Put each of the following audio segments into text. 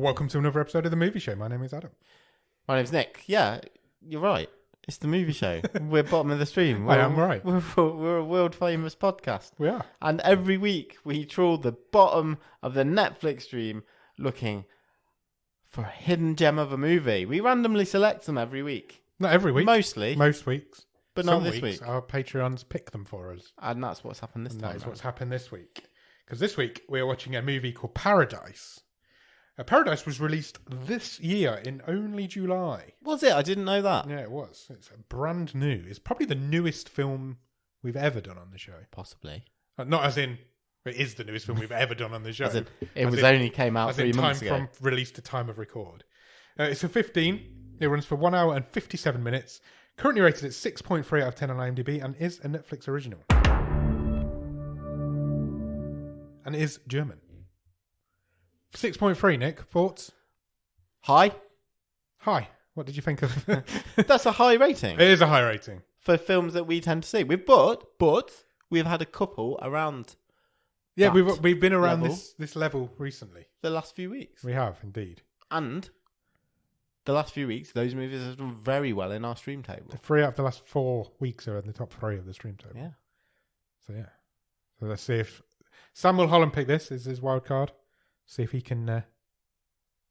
Welcome to another episode of The Movie Show. My name is Adam. My name's Nick. Yeah, you're right. It's The Movie Show. We're bottom of the stream. I am right. We're a world famous podcast. We are. And every week we trawl the bottom of the Netflix stream looking for a hidden gem of a movie. We randomly select them every week. Not every week. Mostly. Most weeks. But Some not this weeks, week. Our Patreons pick them for us. And that's what's happened this And time. that is what's happened this week. Because this week we are watching a movie called Paradise. Paradise was released this year in only July. Was it? I didn't know that. Yeah, it was. It's brand new. It's probably the newest film we've ever done on the show. Possibly. Not as in, it is the newest film we've ever done on the show. Only came out 3 months ago. From release to time of record. It's a 15. It runs for 1 hour and 57 minutes. Currently rated at 6.3 out of 10 on IMDb and is a Netflix original. And is German. 6.3, Nick. Thoughts? High? Hi. What did you think of? That's a high rating. It is a high rating. For films that we tend to see. But we've had a couple around we've been around this level recently. the last few weeks. We have, indeed. And the last few weeks, those movies have done very well in our stream table. The 3 out of the last 4 weeks are in the top 3 of the stream table. Yeah. So let's see if Samuel Holland picked this as his wild card. See if he can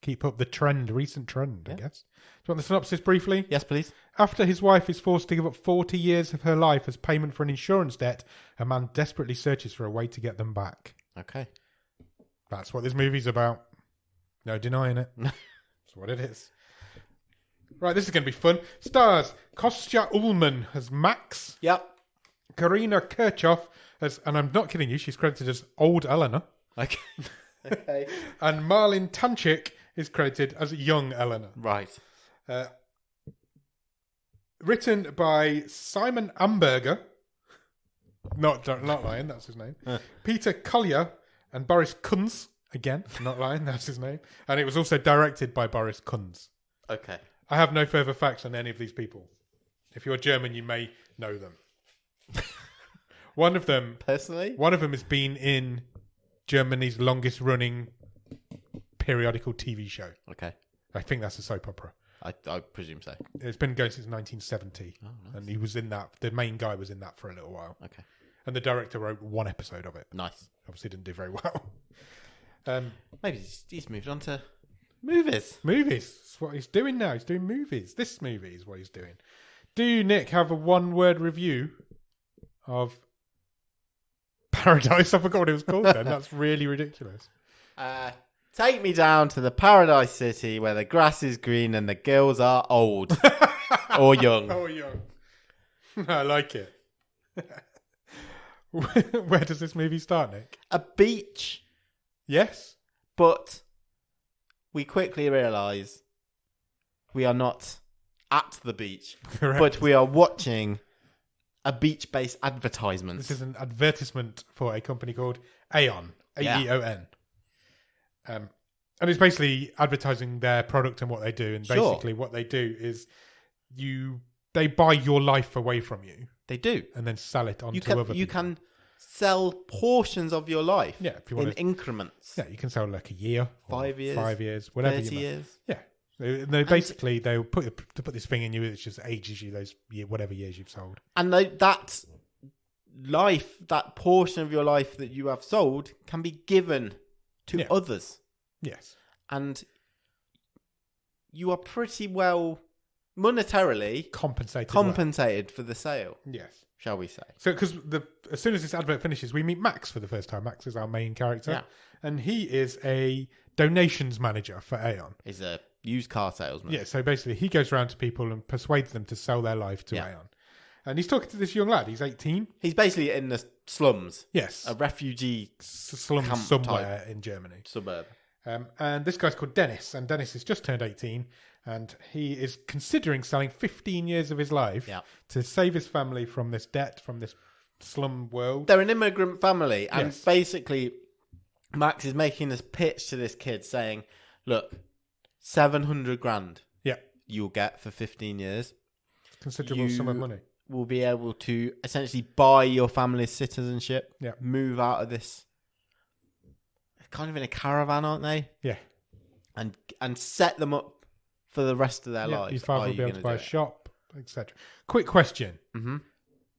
keep up the recent trend, I guess. Do you want the synopsis briefly? Yes, please. After his wife is forced to give up 40 years of her life as payment for an insurance debt, a man desperately searches for a way to get them back. Okay. That's what this movie's about. No denying it. That's what it is. Right, this is going to be fun. Stars Kostja Ullmann as Max. Yep. Karina Kirchhoff as, and I'm not kidding you, she's credited as Old Eleanor. Okay. Okay. And Marlene Tanczik is credited as Young Eleanor. Right. Written by Simon Amberger. Not lying, that's his name. Peter Collier and Boris Kunz. Again, not lying, that's his name. And it was also directed by Boris Kunz. Okay. I have no further facts on any of these people. If you're German, you may know them. One of them has been in Germany's longest running periodical TV show. Okay. I think that's a soap opera. I presume so. It's been going since 1970. Oh, nice. And he was in that. The main guy was in that for a little while. Okay. And the director wrote 1 episode of it. Nice. Obviously didn't do very well. Maybe he's moved on to movies. Movies. That's what he's doing now. He's doing movies. This movie is what he's doing. Do you, Nick, have a 1-word review of Paradise? I forgot what it was called then. That's really ridiculous. Take me down to the Paradise City where the grass is green and the girls are old. Or young. Or young. I like it. Where does this movie start, Nick? A beach. Yes. But we quickly realise we are not at the beach. Correct. But we are watching a beach-based advertisement. This is an advertisement for a company called Aeon. A-E-O-N. And it's basically advertising their product and what they do. And basically what they do is they buy your life away from you. They do. And then sell it on to other people. You can sell portions of your life if you want in increments. Yeah, you can sell like a year. 5 years. 5 years. Whatever 30 years. Yeah. They'll put this thing in you. It's just ages you whatever years you've sold. And that life, that portion of your life that you have sold, can be given to others. Yes. And you are pretty well monetarily compensated for the sale. Yes. Shall we say? So, because as soon as this advert finishes, we meet Max for the first time. Max is our main character. Yeah. And he is a donations manager for Aeon. He's a used car salesman. Yeah, so basically he goes around to people and persuades them to sell their life to Aeon. And he's talking to this young lad. He's 18. He's basically in the slums. Yes. A refugee slum somewhere in Germany. Suburb. And this guy's called Dennis. And Dennis has just turned 18. And he is considering selling 15 years of his life to save his family from this debt, from this slum world. They're an immigrant family. And basically, Max is making this pitch to this kid saying, look, 700 grand you'll get for 15 years. Considerable sum of money. Will be able to essentially buy your family's citizenship, move out of this. Kind of in a caravan, aren't they? Yeah. and set them up for the rest of their lives. Your father will be able to buy a shop, etc. Quick question.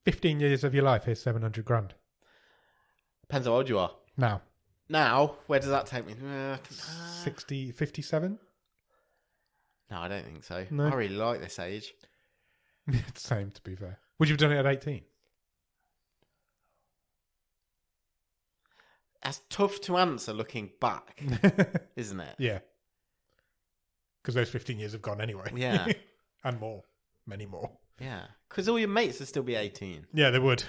15 years of your life, here's 700 grand. Depends how old you are. Now, where does that take me? 60, 57? No, I don't think so. No. I really like this age. It's the same, to be fair. Would you have done it at 18? That's tough to answer looking back, isn't it? Yeah. Because those 15 years have gone anyway. Yeah. And more. Many more. Yeah. Because all your mates would still be 18. Yeah, they would.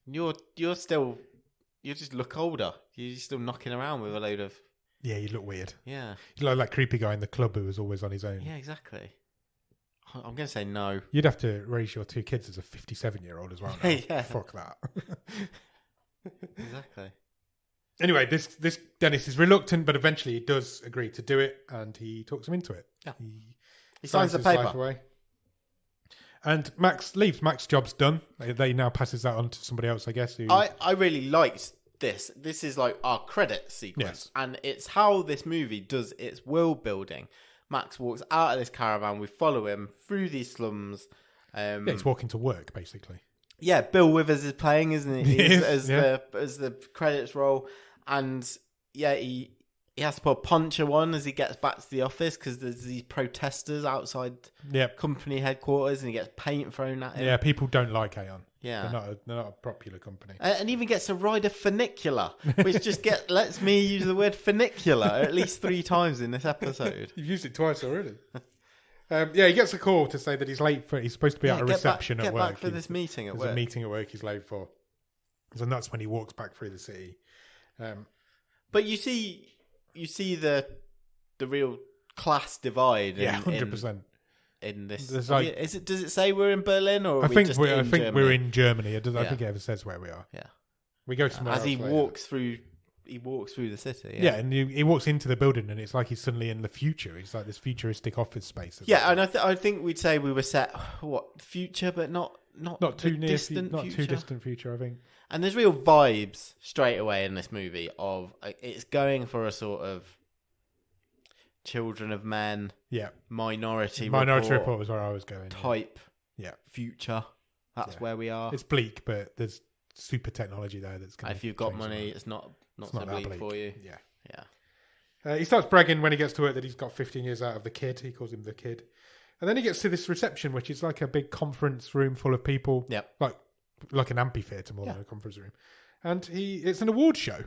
You just look older. You're still knocking around with a load of... Yeah, you look weird. Yeah. You look like that creepy guy in the club who was always on his own. Yeah, exactly. I'm going to say no. You'd have to raise your 2 kids as a 57-year-old as well now. Yeah. Fuck that. Exactly. Anyway, this Dennis is reluctant, but eventually he does agree to do it, and he talks him into it. Yeah. He signs the paper. Away. And Max leaves. Max's job's done. They now passes that on to somebody else, I guess. I really liked this. This is like our credit sequence. Yes. And it's how this movie does its world building. Max walks out of this caravan. We follow him through these slums. He's walking to work, basically. Yeah, Bill Withers is playing, isn't he? As is, the credits roll. And yeah, he has to put a poncho on as he gets back to the office because there's these protesters outside company headquarters, and he gets paint thrown at him. Yeah, people don't like Aeon. Yeah, they're not a popular company. And even gets to ride a funicular, which just lets me use the word funicular at least 3 times in this episode. You've used it twice already. He gets a call to say that he's late for. He's supposed to be at a reception at work. Get back for this meeting at work. There's a meeting at work he's late for, and that's when he walks back through the city. But you see the real class divide. 100%. In this, does it say we're in Berlin or? I think we're in Germany. I think it ever says where we are. Yeah, we go somewhere as he walks through. He walks through the city. Yeah, and he walks into the building, and it's like he's suddenly in the future. It's like this futuristic office space. And I think we'd say we were set future, but not too near, distant, not too distant future. I think. And there's real vibes straight away in this movie of it's going for a sort of Children of Men, Minority Report was where I was going. Type, future. That's where we are. It's bleak, but there's super technology there that's going. If you've got money, it's not so bleak for you. Yeah. He starts bragging when he gets to work that he's got 15 years out of the kid. He calls him the kid, and then he gets to this reception, which is like a big conference room full of people. Yep. Like an amphitheatre more than a conference room. And it's an award show.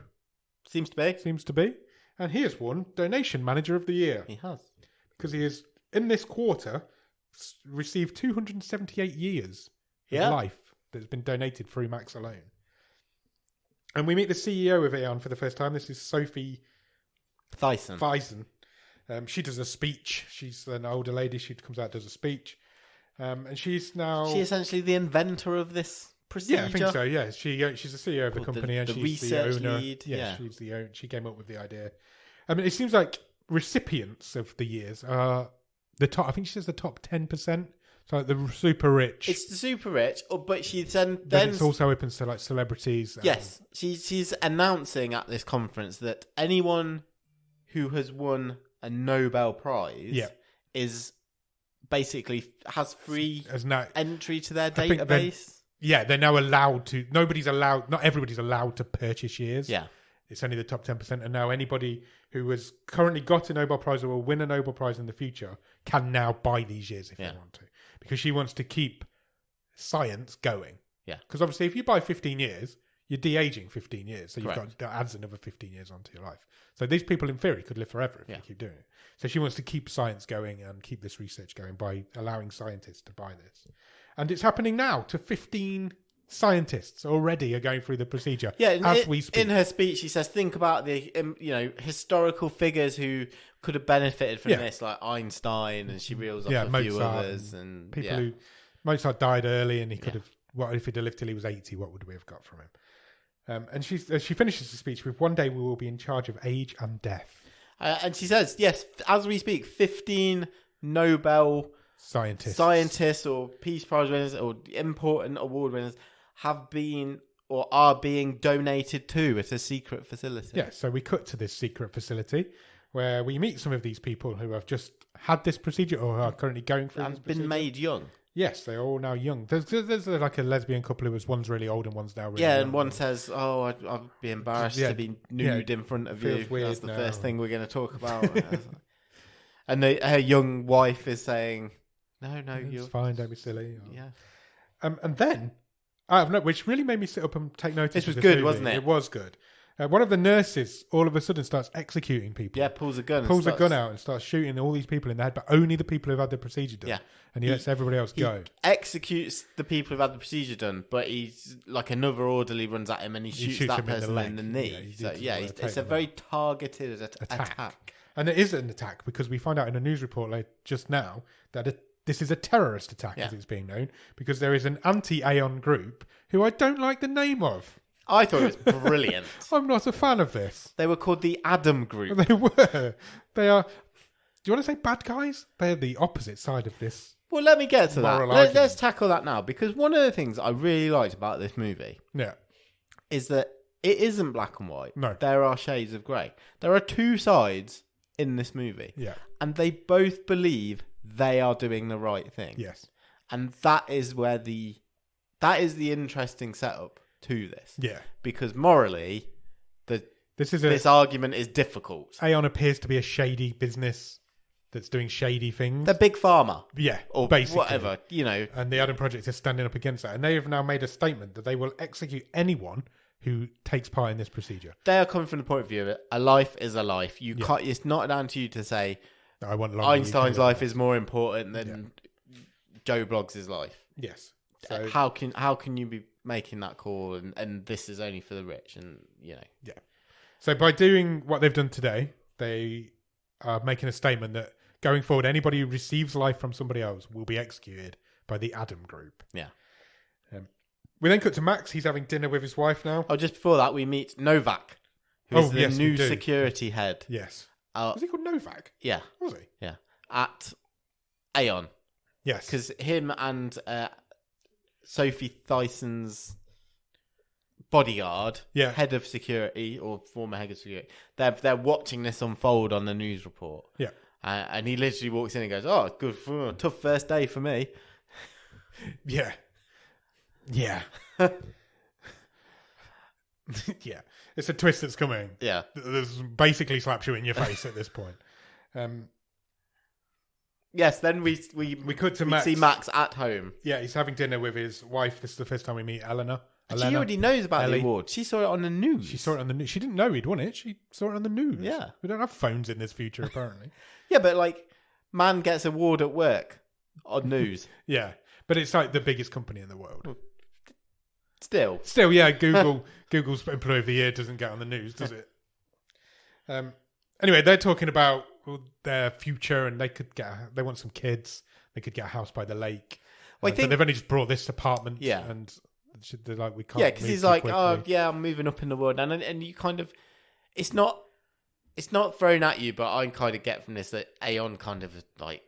Seems to be. And he has won Donation Manager of the Year. He has. Because he has, in this quarter, received 278 years of life that's been donated through Max alone. And we meet the CEO of Aeon for the first time. This is Sophie Thyssen. She does a speech. She's an older lady. She comes out and does a speech. And she's now... She essentially the inventor of this procedure? Yeah, I think so, yeah. She's the CEO of the company and she's the owner. Lead. Yeah, she's the owner. She came up with the idea. I mean, it seems like recipients of the years are the top... I think she says the top 10%. So like the super rich. It's the super rich, but she's then it's also open to like celebrities. Yes, she's announcing at this conference that anyone who has won a Nobel Prize is basically has free entry to their database. They're now allowed to. Not everybody's allowed to purchase years. Yeah. It's only the top 10%. And now anybody who has currently got a Nobel Prize or will win a Nobel Prize in the future can now buy these years if they want to. Because she wants to keep science going. Yeah. Because obviously if you buy 15 years, you're de-aging 15 years. So that adds another 15 years onto your life. So these people in theory could live forever if they keep doing it. So she wants to keep science going and keep this research going by allowing scientists to buy this. And it's happening now to 15 scientists already are going through the procedure as we speak. In her speech, she says, think about the historical figures who could have benefited from this, like Einstein, and she reels off a Mozart, few others. And people who... Mozart died early and he could have... What if he'd have lived till he was 80, what would we have got from him? And she finishes the speech with, one day we will be in charge of age and death. And she says, yes, as we speak, 15 Nobel scientists or Peace Prize winners or important award winners have been or are being donated to at a secret facility. Yeah, so we cut to this secret facility where we meet some of these people who have just had this procedure or are currently going through and this been made young. Yes, they're all now young. There's like a lesbian couple who was one's really old and one's now really young. And one says, "Oh, I'd be embarrassed to be nude in front of you. That's the first thing we're going to talk about." And her young wife is saying, "No, it's fine. Don't be silly." Yeah. And then, which really made me sit up and take notice. This was good, wasn't it? It was good. One of the nurses all of a sudden starts executing people. Yeah, pulls a gun out and starts shooting all these people in the head, but only the people who've had the procedure done. Yeah. And he lets everybody else go. Executes the people who've had the procedure done, but he's like another orderly runs at him and he shoots that person in the knee. It's a very targeted attack. And it is an attack because we find out in a news report just now that this is a terrorist attack, as it's being known, because there is an anti-Aeon group who I don't like the name of. I thought it was brilliant. I'm not a fan of this. They were called the Adam Group. They were. They are. Do you want to say bad guys? They're the opposite side of this. Well, let me get to that. Let's tackle that now, because one of the things I really liked about this movie is that it isn't black and white. No. There are shades of grey. There are two sides in this movie. Yeah. And they both believe they are doing the right thing. Yes. And that is the interesting setup to this. Yeah. Because morally, this argument is difficult. Aeon appears to be a shady business that's doing shady things. The big pharma. Yeah. Or basically. Whatever, And the Adam Project is standing up against that. And they have now made a statement that they will execute anyone who takes part in this procedure. They are coming from the point of view of it. A life is a life. You can't. It's not down to you to say I want Einstein's life is more important than Joe Bloggs' life. Yes. So how can you be making that call and this is only for the rich and Yeah. So by doing what they've done today, they are making a statement that going forward, anybody who receives life from somebody else will be executed by the Adam Group. Yeah. We then cut to Max. He's having dinner with his wife now. Oh, just before that, we meet Novak, who's the new security head. Yes. Was he called Novak? Yeah. Was he? Yeah. At Aeon. Yes. Because him and Sophie Thyson's bodyguard, head of security or former head of security, they're watching this unfold on the news report. Yeah. And he literally walks in and goes, "Oh, good, tough first day for me." Yeah. Yeah. Yeah. It's a twist that's coming. Yeah. There's basically slaps you in your face at this point. Yes, then we cut to Max. See Max at home. Yeah, he's having dinner with his wife. This is the first time we meet Eleanor. And she already knows about the award. She saw it on the news. She saw it on the news. She didn't know he'd won it. She saw it on the news. Yeah. We don't have phones in this future, apparently. Yeah, but man gets award at work on news. Yeah, but it's like the biggest company in the world. Still, yeah. Google's Employee of the Year doesn't get on the news, does it? Anyway, they're talking about their future, and they want some kids. They could get a house by the lake. Well, I think they've only just brought this apartment. Yeah, and they're like, we can't. Yeah, because he's like, quickly. "Oh, yeah, I'm moving up in the world," and you kind of, it's not thrown at you, but I kind of get from this that Aeon kind of like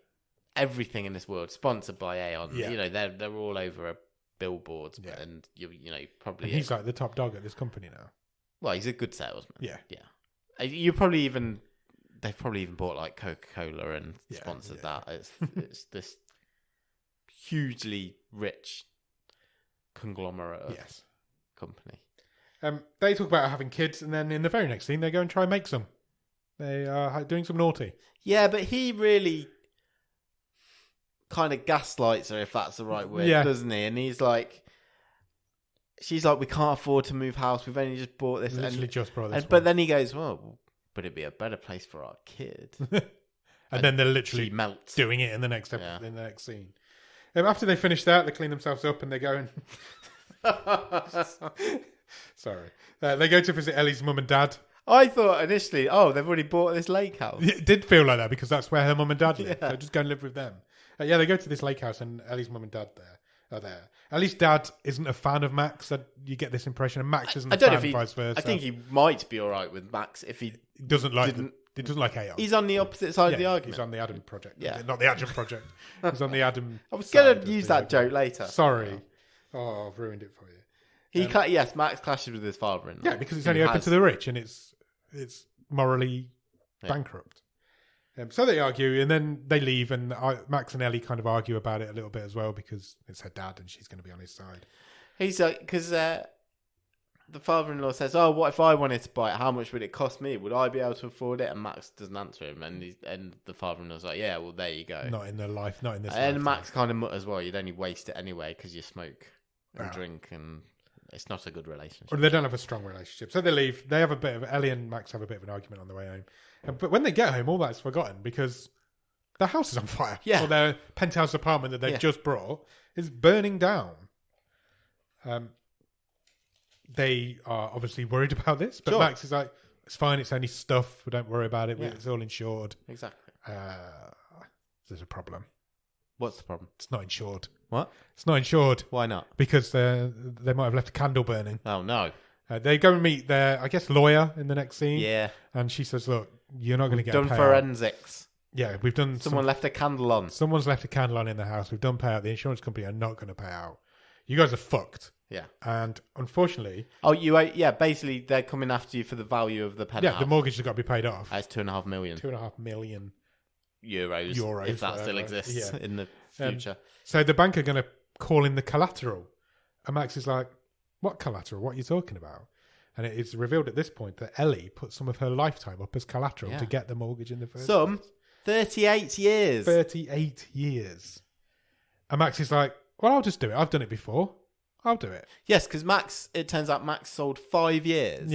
everything in this world sponsored by Aeon. Yeah. They're all over billboards, and you probably. And he's like the top dog at this company now. Well, he's a good salesman. Yeah. They've probably even bought like Coca-Cola and sponsored that. It's this hugely rich conglomerate of company. They talk about having kids, and then in the very next scene, they go and try and make some. They are doing some naughty. Yeah, but he really kind of gaslights her, if that's the right word, doesn't he? And he's like, she's like, "We can't afford to move house. We've only just bought this." Literally just bought this. But then he goes, "Well, but it'd be a better place for our kid." and then they're literally melts. doing it in the next episode, in the next scene. After they finish that, they clean themselves up and they go and... Sorry. They go to visit Ellie's mum and dad. I thought initially, they've already bought this lake house. It did feel like that because that's where her mum and dad live. So just go and live with them. They go to this lake house and Ellie's mum and dad are there. Ellie's dad isn't a fan of Max. You get this impression. And Max isn't a fan, vice versa. I think he might be all right with Max if he doesn't like He doesn't like Aeon. He's on the opposite side of the argument. He's on the Adam Project. Yeah. Not the Adam Project. He's on the Adam I was going to use that joke later. Sorry. Oh, I've ruined it for you. Yes, Max clashes with his father-in-law. Yeah, because it's only open to the rich and it's morally bankrupt. So they argue, and then they leave, and Max and Ellie kind of argue about it a little bit as well because it's her dad, and she's going to be on his side. He's like, because the father-in-law says, "Oh, what if I wanted to buy it? How much would it cost me? Would I be able to afford it?" And Max doesn't answer him, and the father-in-law's like, "Yeah, well, there you go. Not in this. And Max kind of mutters, "Well, you'd only waste it anyway because you smoke and drink, and it's not a good relationship." Or they don't have a strong relationship, so they leave. They have Ellie and Max have a bit of an argument on the way home. But when they get home, all that's forgotten because their house is on fire. Yeah. Or their penthouse apartment that they've just brought is burning down. They are obviously worried about this, but Max is like, "It's fine, it's only stuff, we don't worry about it, it's all insured." Exactly. There's a problem. What's the problem? It's not insured. What? It's not insured. Why not? Because they might have left a candle burning. Oh, no. They go and meet their, I guess, lawyer in the next scene. Yeah. And she says, "Look, you're not going to get a payout." Done forensics. Yeah, we've done... Someone left a candle on. Someone's left a candle on in the house. We've done payout. The insurance company are not going to pay out. You guys are fucked. Yeah. And unfortunately... Oh, basically, they're coming after you for the value of the penthouse. Yeah, the mortgage has got to be paid off. That's 2.5 million. 2.5 million euros, if that still exists in the future. So the bank are going to call in the collateral. And Max is like, "What collateral? What are you talking about?" And it is revealed at this point that Ellie put some of her lifetime up as collateral to get the mortgage in the first place. 38 years. 38 years. And Max is like, "Well, I'll just do it. I've done it before. I'll do it." Yes, because it turns out Max sold 5 years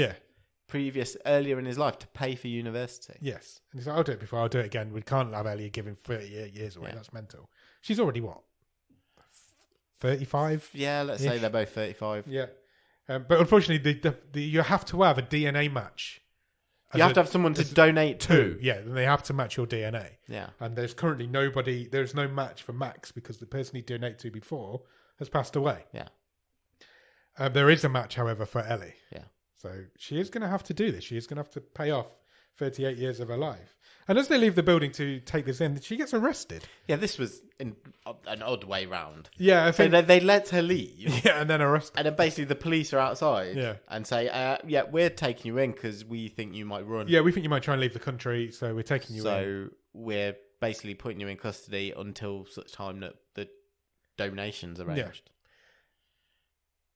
earlier in his life to pay for university. Yes. And he's like, "I'll do it before. I'll do it again. We can't have Ellie giving 38 years away. That's mental." She's already what? 35? Yeah, let's say they're both 35. Yeah. But unfortunately, you have to have a DNA match. You have to have someone to donate to. Yeah, and they have to match your DNA. Yeah. And there's currently there's no match for Max because the person he donated to before has passed away. Yeah. There is a match, however, for Ellie. Yeah. So she is going to have to do this. She is going to have to pay off 38 years of her life. And as they leave the building to take this in, she gets arrested. Yeah, this was in an odd way round. Yeah, I think... So they let her leave. Yeah, and then arrest her. And then basically the police are outside and say, we're taking you in because we think you might run. Yeah, we think you might try and leave the country, so we're taking you in. So we're basically putting you in custody until such time that the donation's arranged. Yeah.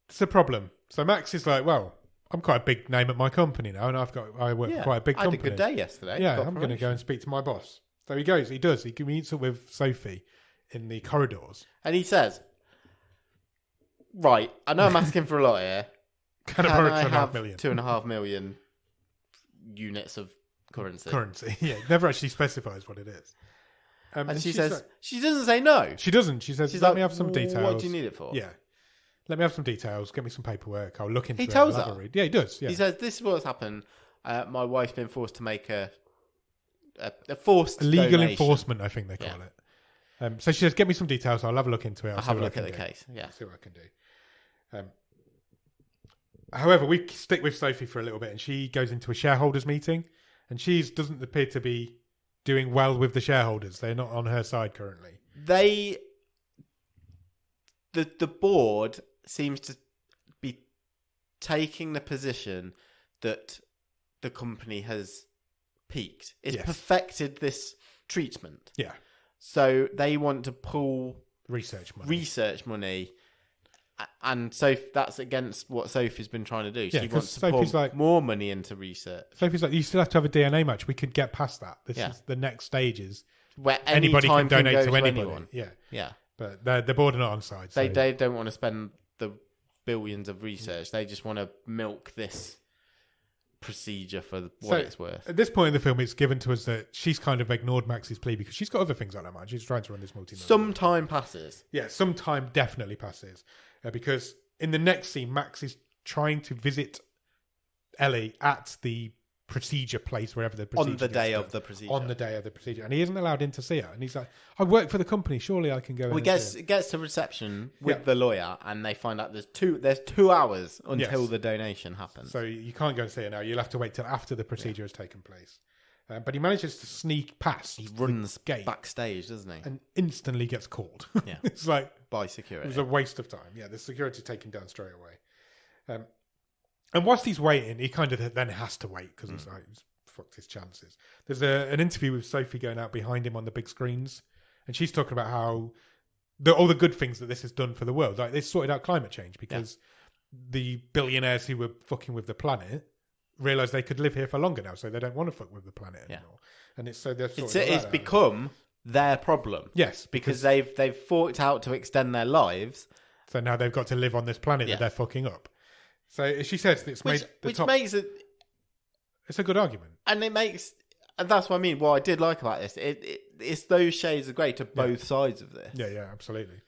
It's a problem. So Max is like, "Well, I'm quite a big name at my company now, and I work for quite a big company. I had a good day yesterday. Yeah, I'm going to go and speak to my boss." So he goes. He does. He meets up with Sophie in the corridors, and he says, "Right, I know I'm asking for a lot here. Can I have 2.5 million units of currency?" Yeah, never actually specifies what it is. And she says, she doesn't say no. She doesn't. She says, "Let me have some details." What do you need it for? Yeah. "Let me have some details. Get me some paperwork. I'll look into it." He tells her. Yeah, he does. Yeah. He says, "This is what's happened. My wife's been forced to make a forced legal donation. Enforcement, I think they call it." So she says, "Get me some details. I'll have a look into it. I'll have a look at the case. Yeah, see what I can do." However, we stick with Sophie for a little bit, and she goes into a shareholders meeting, and she doesn't appear to be doing well with the shareholders. They're not on her side currently. The board seems to be taking the position that the company has peaked. It's perfected this treatment. Yeah. So they want to pull research money. And so that's against what Sophie's been trying to do. She wants to Sophie's pour more money into research. Sophie's like, "You still have to have a DNA match. We could get past that. This is the next stages where anybody can donate to anybody." Anyone. Yeah. But the board are not on side. So. They don't want to spend the billions of research. They just want to milk this procedure for what it's worth. At this point in the film, it's given to us that she's kind of ignored Max's plea because she's got other things on her mind. She's trying to run this multi-million. Some time passes. Yeah, some time definitely passes. Because in the next scene, Max is trying to visit Ellie at the procedure place, wherever the procedure on the day of the procedure. On the day of the procedure. And he isn't allowed in to see her. And he's like, "I work for the company. Surely I can go in." It gets to reception with the lawyer, and they find out there's 2 hours until the donation happens. So you can't go and see her now. You'll have to wait till after the procedure has taken place. But he manages to sneak past. He runs backstage, doesn't he? And instantly gets called. Yeah. It's like... by security. It was a waste of time. Yeah, the security taken down straight away. And whilst he's waiting, he kind of then has to wait because he's like, fucked his chances. There's an interview with Sophie going out behind him on the big screens, and she's talking about how all the good things that this has done for the world. Like, they sorted out climate change because the billionaires who were fucking with the planet realised they could live here for longer now, so they don't want to fuck with the planet anymore. And it's become their problem. Yes, because they've forked out to extend their lives. So now they've got to live on this planet that they're fucking up. So she says it's made the top... makes it... It's a good argument. And that's what I mean. What I did like about this, it's those shades of grey to both sides of this. Yeah, absolutely.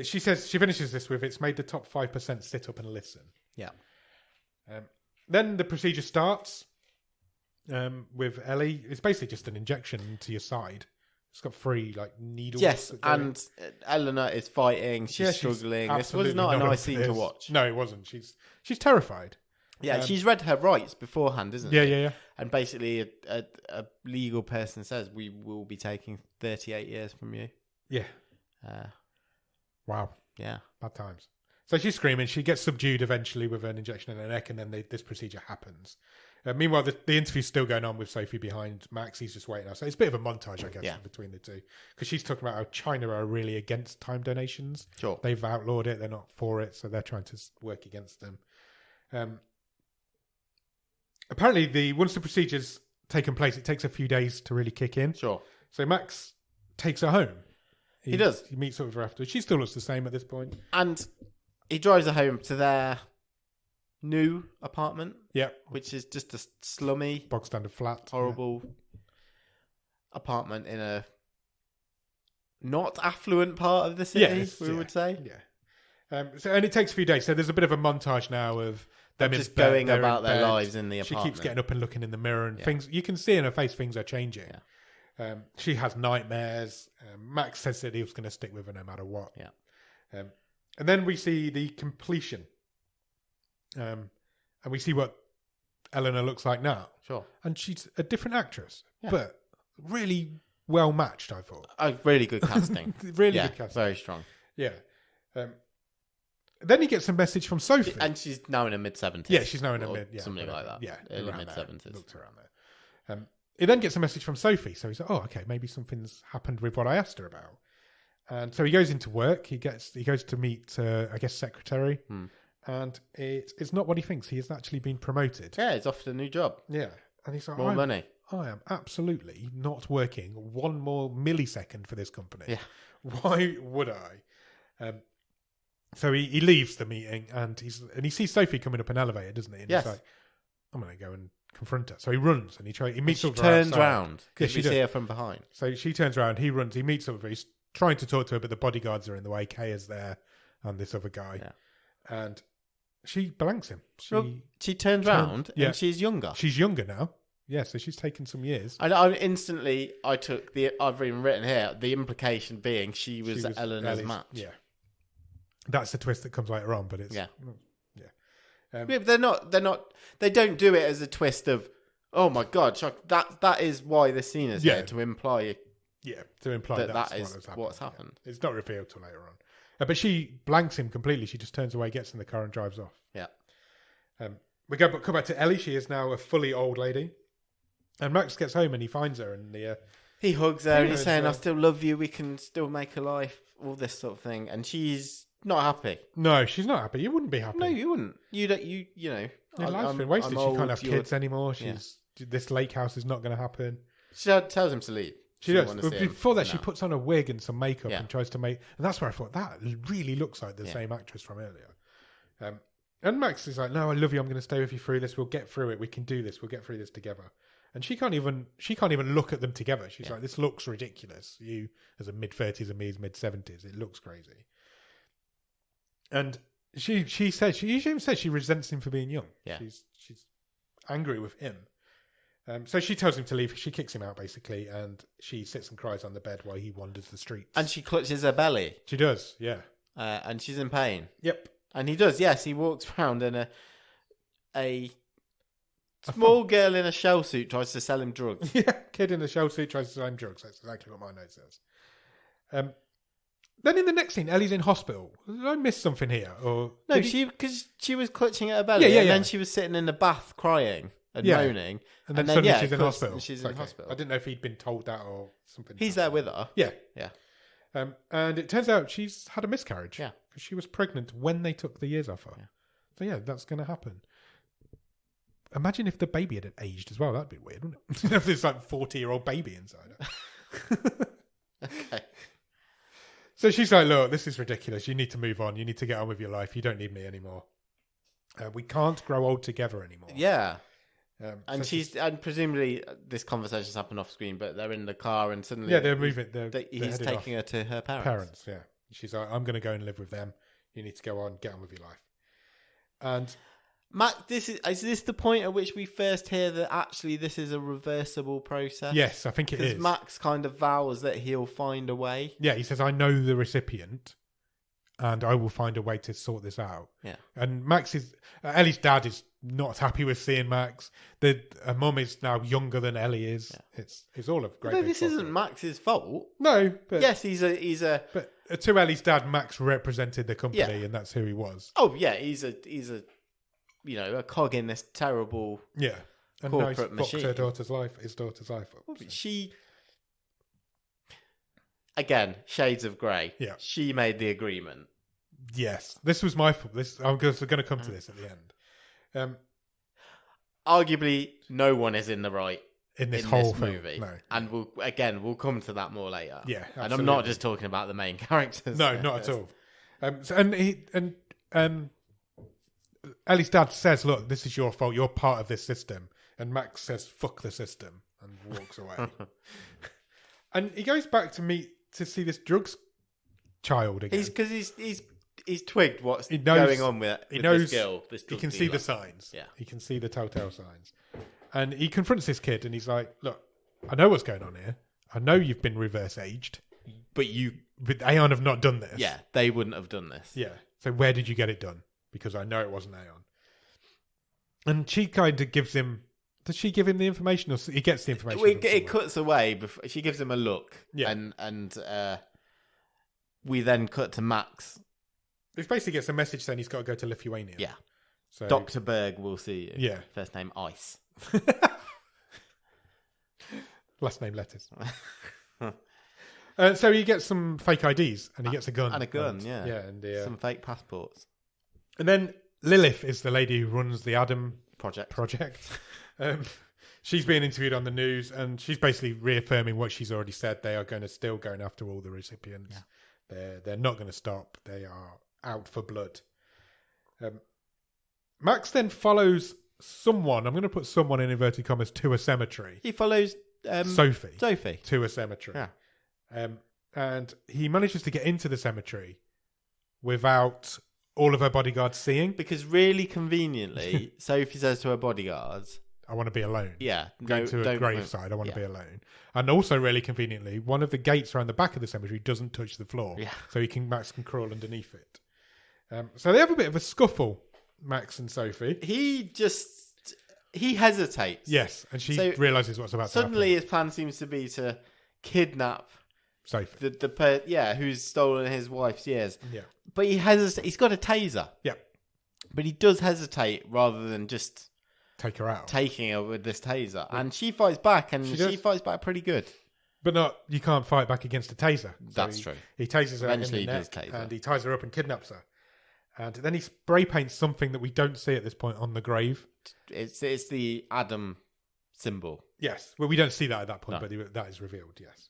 She says, she finishes this with, it's made the top 5% sit up and listen. Yeah. Then the procedure starts with Ellie. It's basically just an injection into your side. It's got 3 needles. Yes, and Eleanor is fighting. She's struggling. This was not a nice scene to watch. No, it wasn't. She's terrified. Yeah, she's read her rights beforehand, isn't she? Yeah. And basically, a legal person says, we will be taking 38 years from you. Yeah. Wow. Yeah. Bad times. So she's screaming. She gets subdued eventually with an injection in her neck, and then this procedure happens. Meanwhile, the interview's still going on with Sophie behind Max. He's just waiting out. So it's a bit of a montage, I guess, between the two. Because she's talking about how China are really against time donations. Sure. They've outlawed it. They're not for it. So they're trying to work against them. Apparently, once the procedure's taken place, it takes a few days to really kick in. Sure. So Max takes her home. He does. He meets up with her after. She still looks the same at this point. And he drives her home to their new apartment. Yeah. Which is just a slummy, bog standard flat, horrible apartment in a not affluent part of the city, we would say. Yeah. And it takes a few days. So there's a bit of a montage now of them just going about their lives in the apartment. She keeps getting up and looking in the mirror, and things you can see in her face. Things are changing. Yeah. She has nightmares. Max says that he was going to stick with her no matter what. Yeah. And then we see the completion. And we see what Eleanor looks like now. Sure. And she's a different actress, but really well matched, I thought. Really good casting. Really good casting. Very strong. Yeah. Then he gets a message from Sophie. And she's now in her mid-70s. Yeah, she's now in her mid... Yeah, something like that. Yeah. Early mid-70s. Looked around there. He then gets a message from Sophie. So he's like, oh, okay, maybe something's happened with what I asked her about. And so he goes into work. He goes to meet, I guess, secretary. And it's not what he thinks. He has actually been promoted. Yeah, he's offered a new job. Yeah. And he's like, more money. I am absolutely not working 1 more millisecond for this company. Yeah. Why would I? So he leaves the meeting and he sees Sophie coming up an elevator, doesn't he? And he's like, I'm going to go and confront her. So he runs and he meets up with her outside. She turns round because we see her from behind. So she turns around, he runs, he meets up with her. He's trying to talk to her, but the bodyguards are in the way. Kay is there and this other guy. Yeah. And she blanks him. She turns round and she's younger. She's younger now. Yeah, so she's taken some years. And I took I've even written here, the implication being she was Eleanor's match. Yeah. That's the twist that comes later on, but it's... Yeah. But they don't do it as a twist of, oh my God, that is why this scene is here, to imply... Yeah, to imply that is what's happened. Yeah. It's not revealed till later on. But she blanks him completely. She just turns away, gets in the car and drives off. Yeah. We come back to Ellie. She is now a fully old lady. And Max gets home and he finds her and he hugs her and he's saying, I still love you, we can still make a life, all this sort of thing. And she's not happy. No, she's not happy. You wouldn't be happy. No, you wouldn't. You know. Your life's been wasted. She can't have kids anymore. This lake house is not going to happen. She tells him to leave. She does. Before that, she puts on a wig and some makeup and tries to make... And that's where I thought, that really looks like the same actress from earlier. And Max is like, no, I love you. I'm going to stay with you through this. We'll get through it. We can do this. We'll get through this together. And she can't even look at them together. She's like, this looks ridiculous. You as a mid-30s and me as mid-70s. It looks crazy. And she even says she resents him for being young. Yeah. She's angry with him. So she tells him to leave. She kicks him out, basically, and she sits and cries on the bed while he wanders the streets. And she clutches her belly. She does, yeah. And she's in pain. Yep. And he does, yes. He walks around and a small girl in a shell suit tries to sell him drugs. Yeah, kid in a shell suit tries to sell him drugs. That's exactly what my note says. Then in the next scene, Ellie's in hospital. Did I miss something here? Or no, because she was clutching at her belly, and then she was sitting in the bath crying. and moaning. And then suddenly she's in hospital. She's in hospital. I didn't know if he'd been told that or something. He's there with her. Yeah. Yeah. And it turns out she's had a miscarriage. Yeah. Because she was pregnant when they took the years off her. Yeah. So yeah, that's going to happen. Imagine if the baby had aged as well. That'd be weird, wouldn't it? If there's like 40-year-old baby inside her. Okay. So she's like, look, this is ridiculous. You need to move on. You need to get on with your life. You don't need me anymore. We can't grow old together anymore. Yeah. And presumably this conversation's happened off screen, but they're in the car and suddenly they're moving. He's taking her to her parents. Yeah. She's like, I'm going to go and live with them. You need to go on, get on with your life. And Max, is this the point at which we first hear that actually this is a reversible process? Yes, I think it is. Because Max kind of vows that he'll find a way. Yeah, he says, I know the recipient and I will find a way to sort this out. Yeah. And Ellie's dad is not happy with seeing Max. Her mum is now younger than Ellie is. Yeah. It's all a great. But this isn't Max's fault. No, but yes, he's a. But to Ellie's dad, Max represented the company, and that's who he was. Oh yeah, he's a a cog in this terrible and corporate machine. Fucked his daughter's life up. So. She again, shades of grey. Yeah, she made the agreement. Yes, this was my fault. I'm going to come to this at the end. Arguably, no one is in the right in this whole movie. No. And we'll come to that more later. Yeah, absolutely. And I'm not just talking about the main characters. No, not at all. Ellie's dad says, "Look, this is your fault. You're part of this system." And Max says, "Fuck the system," and walks away. And he goes back to see this drugs child again. He's twigged what's going on with this girl. He can see the signs. Yeah, he can see the telltale signs. And he confronts this kid, and he's like, "Look, I know what's going on here. I know you've been reverse aged, but Aeon have not done this. Yeah, they wouldn't have done this. Yeah. So where did you get it done? Because I know it wasn't Aeon." And she kind of gives him. Does she give him the information, or he gets the information? It cuts away. Before, she gives him a look. Yeah. And we then cut to Max. He basically gets a message saying he's got to go to Lithuania. Yeah. So Dr. Berg will see you. Yeah. First name Ice. Last name letters. So he gets some fake IDs and he gets a gun. And a gun, yeah. Yeah, and some fake passports. And then Lilith is the lady who runs the Adam Project. She's being interviewed on the news and she's basically reaffirming what she's already said. They are still going after all the recipients. Yeah. They're not going to stop. They are out for blood. Max then follows someone. I'm going to put someone in inverted commas to a cemetery. He follows Sophie to a cemetery. Yeah. And he manages to get into the cemetery without all of her bodyguards seeing. Because really conveniently, Sophie says to her bodyguards, I want to be alone. Yeah. Go to a graveside. I want to be alone. And also really conveniently, one of the gates around the back of the cemetery doesn't touch the floor. Yeah. So Max can crawl underneath it. So they have a bit of a scuffle, Max and Sophie. He hesitates. Yes, and she realises what's about to happen. Suddenly his plan seems to be to kidnap Sophie. Who's stolen his wife's years. Yeah. But he hesitates. He's got a taser. Yeah. But he does hesitate rather than just take her out. Taking her with this taser. Yeah. And she fights back, and she fights back pretty good. But you can't fight back against a taser. That's true. He tases her in the neck, and he ties her up and kidnaps her. And then he spray paints something that we don't see at this point on the grave. It's the Adam symbol. Yes. Well, we don't see that at that point, but that is revealed, yes.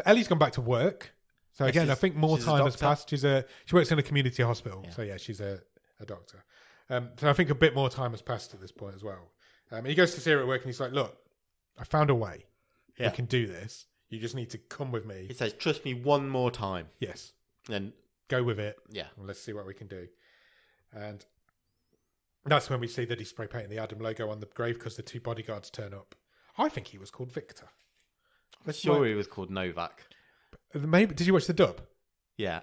Ellie's gone back to work. So again, I think more time has passed. She works in a community hospital. Yeah. So yeah, she's a doctor. So I think a bit more time has passed at this point as well. He goes to see her at work and he's like, look, I found a way. Yeah. We can do this. You just need to come with me. He says, trust me one more time. Yes. Then go with it. Yeah. And let's see what we can do. And that's when we see that he's spray painting the Adam logo on the grave because the two bodyguards turn up. I think he was called Victor. I'm sure he was called Novak. Maybe. Did you watch the dub? Yeah.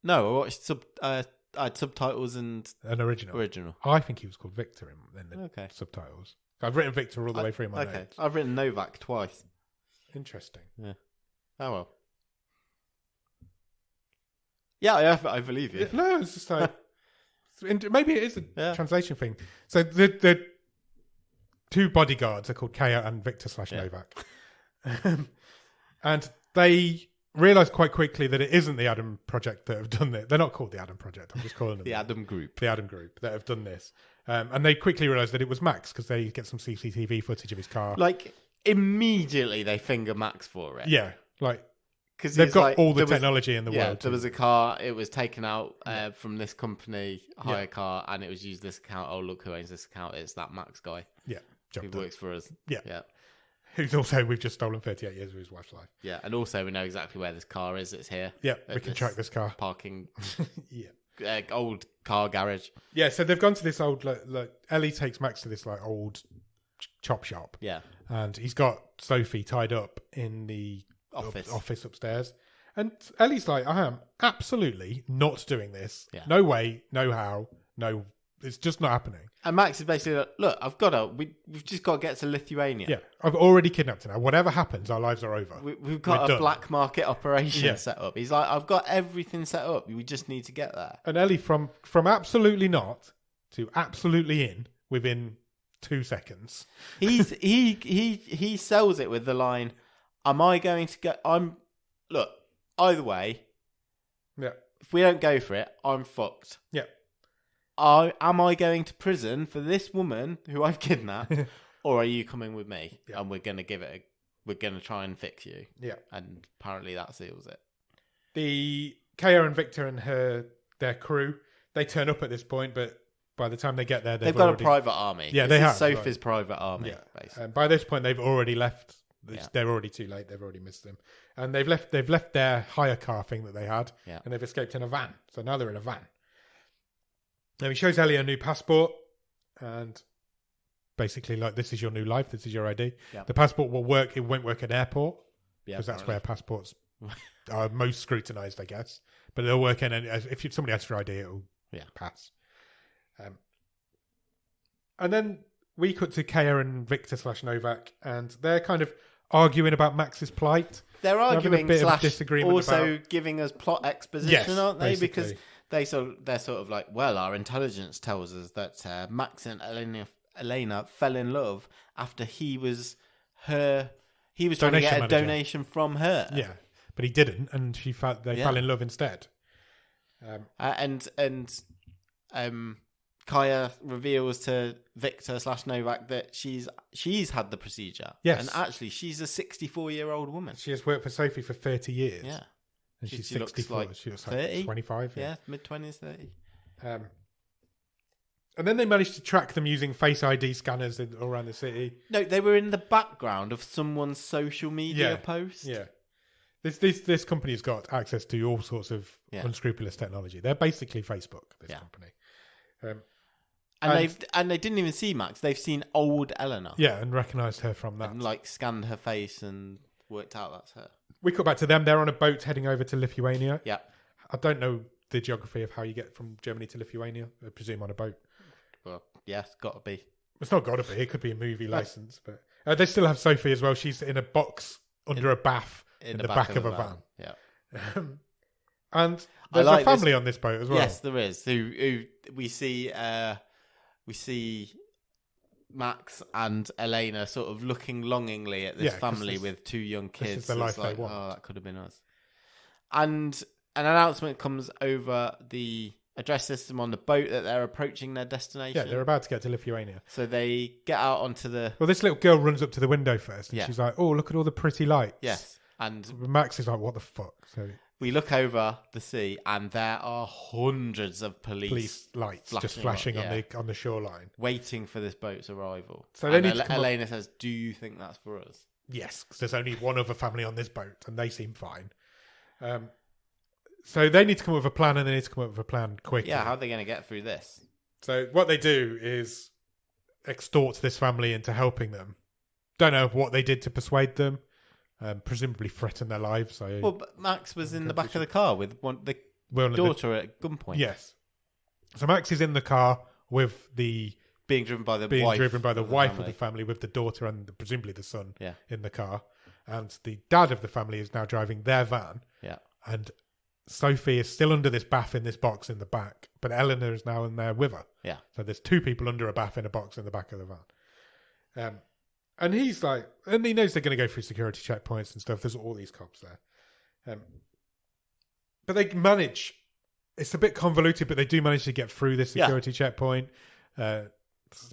No, I watched I had subtitles and an original. I think he was called Victor in the subtitles. I've written Victor all the way through my notes. I've written Novak twice. Interesting. Yeah. Oh well. Yeah, I believe you. No, it's just like maybe it is a translation thing. So the two bodyguards are called Kaya and Victor / Novak. And they realise quite quickly that it isn't the Adam Project that have done it. They're not called the Adam Project. I'm just calling them the Adam Group. The Adam Group that have done this. And they quickly realise that it was Max because they get some CCTV footage of his car. Like, immediately they finger Max for it. Yeah, like, because they've got all the technology in the world. There was a car, it was taken out from this company, hire car, and it was used this account. Oh, look who owns this account. It's that Max guy. Yeah. Who works for us. Yeah. Who's also, we've just stolen 38 years of his wife's life. Yeah, and also we know exactly where this car is. It's here. Yeah, we can track this car. Parking. Yeah. Old car garage. Yeah, so they've gone to this old, like Ellie takes Max to this, like, old chop shop. Yeah. And he's got Sophie tied up in the office upstairs. And Ellie's like, I am absolutely not doing this. Yeah. No way, no how, no, it's just not happening. And Max is basically like, look, we've just got to get to Lithuania. Yeah, I've already kidnapped her now. Whatever happens, our lives are over. We've got a black market operation set up. He's like, I've got everything set up. We just need to get there. And Ellie, from absolutely not to absolutely in within 2 seconds. He sells it with the line, am I going to go... Look, either way, if we don't go for it, I'm fucked. Yeah. Am I going to prison for this woman who I've kidnapped, or are you coming with me? Yeah. And we're going to try and fix you. Yeah. And apparently that seals it. The Kaya and Victor and their crew, they turn up at this point, but by the time they get there, they've got a private army. Yeah, they have. Sophie's private army. Yeah. Basically. And by this point, they've already left. They're already too late. They've already missed them. And they've left their hire car thing that they had, and they've escaped in a van. So now they're in a van. Now he shows Ellie a new passport, and basically, like, this is your new life. This is your ID. Yeah. The passport will work. It won't work at airport because that's where passports are most scrutinised, I guess. But they'll work in. If somebody asks for ID, it'll pass. And then we cut to Kaya and Victor / Novak, and they're kind of arguing about Max's plight. They're arguing / disagreement also giving us plot exposition, aren't they? Basically. Because they're sort of like, well, our intelligence tells us that Max and Elena fell in love after he was trying to get a donation from her. Yeah, but he didn't, and they fell in love instead. Kaya reveals to Victor / Novak that she's had the procedure. Yes. And actually, she's a 64-year-old woman. She has worked for Sophie for 30 years. Yeah. And she's she 64. Looks like she looks 30? like 25. Yeah, mid-20s, 30. And then they managed to track them using Face ID scanners all around the city. No, they were in the background of someone's social media post. Yeah. This company's got access to all sorts of unscrupulous technology. They're basically Facebook, this company. And they didn't even see Max. They've seen old Eleanor. Yeah, and recognised her from that. And like scanned her face and worked out that's her. We cut back to them. They're on a boat heading over to Lithuania. Yeah. I don't know the geography of how you get from Germany to Lithuania. I presume on a boat. Well, yeah, it's got to be. It's not got to be. It could be a movie license. But they still have Sophie as well. She's in a box under a bath in the back of a van. Yeah. And there's a family on this boat as well. Yes, there is. Who we see Max and Elena sort of looking longingly at this family with two young kids. This is the life they want. Oh, that could have been us. And an announcement comes over the address system on the boat that they're approaching their destination. Yeah, they're about to get to Lithuania. So they get out onto the... Well, this little girl runs up to the window first, and she's like, oh, look at all the pretty lights. Yes. And Max is like, what the fuck? So we look over the sea, and there are hundreds of police lights just flashing on the shoreline, waiting for this boat's arrival. So they need Elena says, "Do you think that's for us?" Yes, because there's only one other family on this boat, and they seem fine. So they need to come up with a plan, and they need to come up with a plan quickly. Yeah, how are they going to get through this? So what they do is extort this family into helping them. Don't know what they did to persuade them. Presumably threaten their lives. But Max was in the back of the car with the daughter at gunpoint. Yes. So Max is in the car with being driven by the wife of the family with the daughter and presumably the son in the car, and the dad of the family is now driving their van. Yeah. And Sophie is still under this bath in this box in the back, but Eleanor is now in there with her. Yeah. So there's 2 people under a bath in a box in the back of the van. And he's like, and he knows they're going to go through security checkpoints and stuff. There's all these cops there. But they manage. It's a bit convoluted, but they do manage to get through this security checkpoint.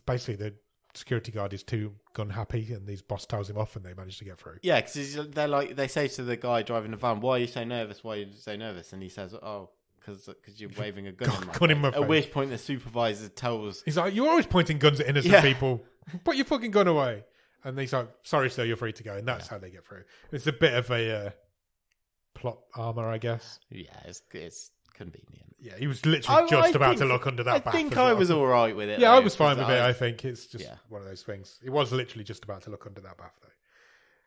Basically, the security guard is too gun happy, and his boss tells him off, and they manage to get through. Yeah, because they say to the guy driving the van, "Why are you so nervous? Why are you so nervous?" And he says, "Oh, because you're waving a gun in my face." At which point the supervisor tells, he's like, "You're always pointing guns at innocent people. Put your fucking gun away." And he's like, "Sorry, sir, you're free to go." And that's how they get through. It's a bit of a plot armor, I guess. Yeah, it's convenient. Yeah, he was literally about to look under that bath. I think I was all right with it. Yeah, I was fine with it. I think it's just one of those things. It was literally just about to look under that bath,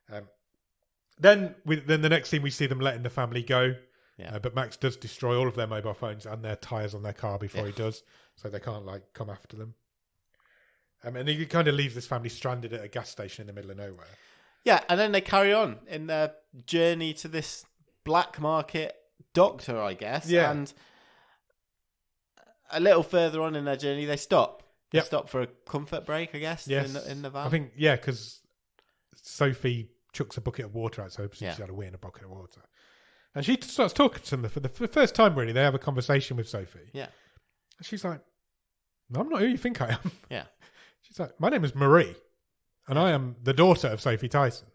though. Then the next scene, we see them letting the family go. Yeah. But Max does destroy all of their mobile phones and their tyres on their car before he does, so they can't come after them. And he kind of leaves this family stranded at a gas station in the middle of nowhere. Yeah, and then they carry on in their journey to this black market doctor, I guess. Yeah. And a little further on in their journey, they stop. They stop for a comfort break, I guess, in the van. I think, because Sophie chucks a bucket of water out, so she's had a wee in a bucket of water. And she starts talking to them for the first time, really. They have a conversation with Sophie. Yeah. And she's like, "No, I'm not who you think I am." Yeah. She's like, "My name is Marie, and I am the daughter of Sophie Tyson."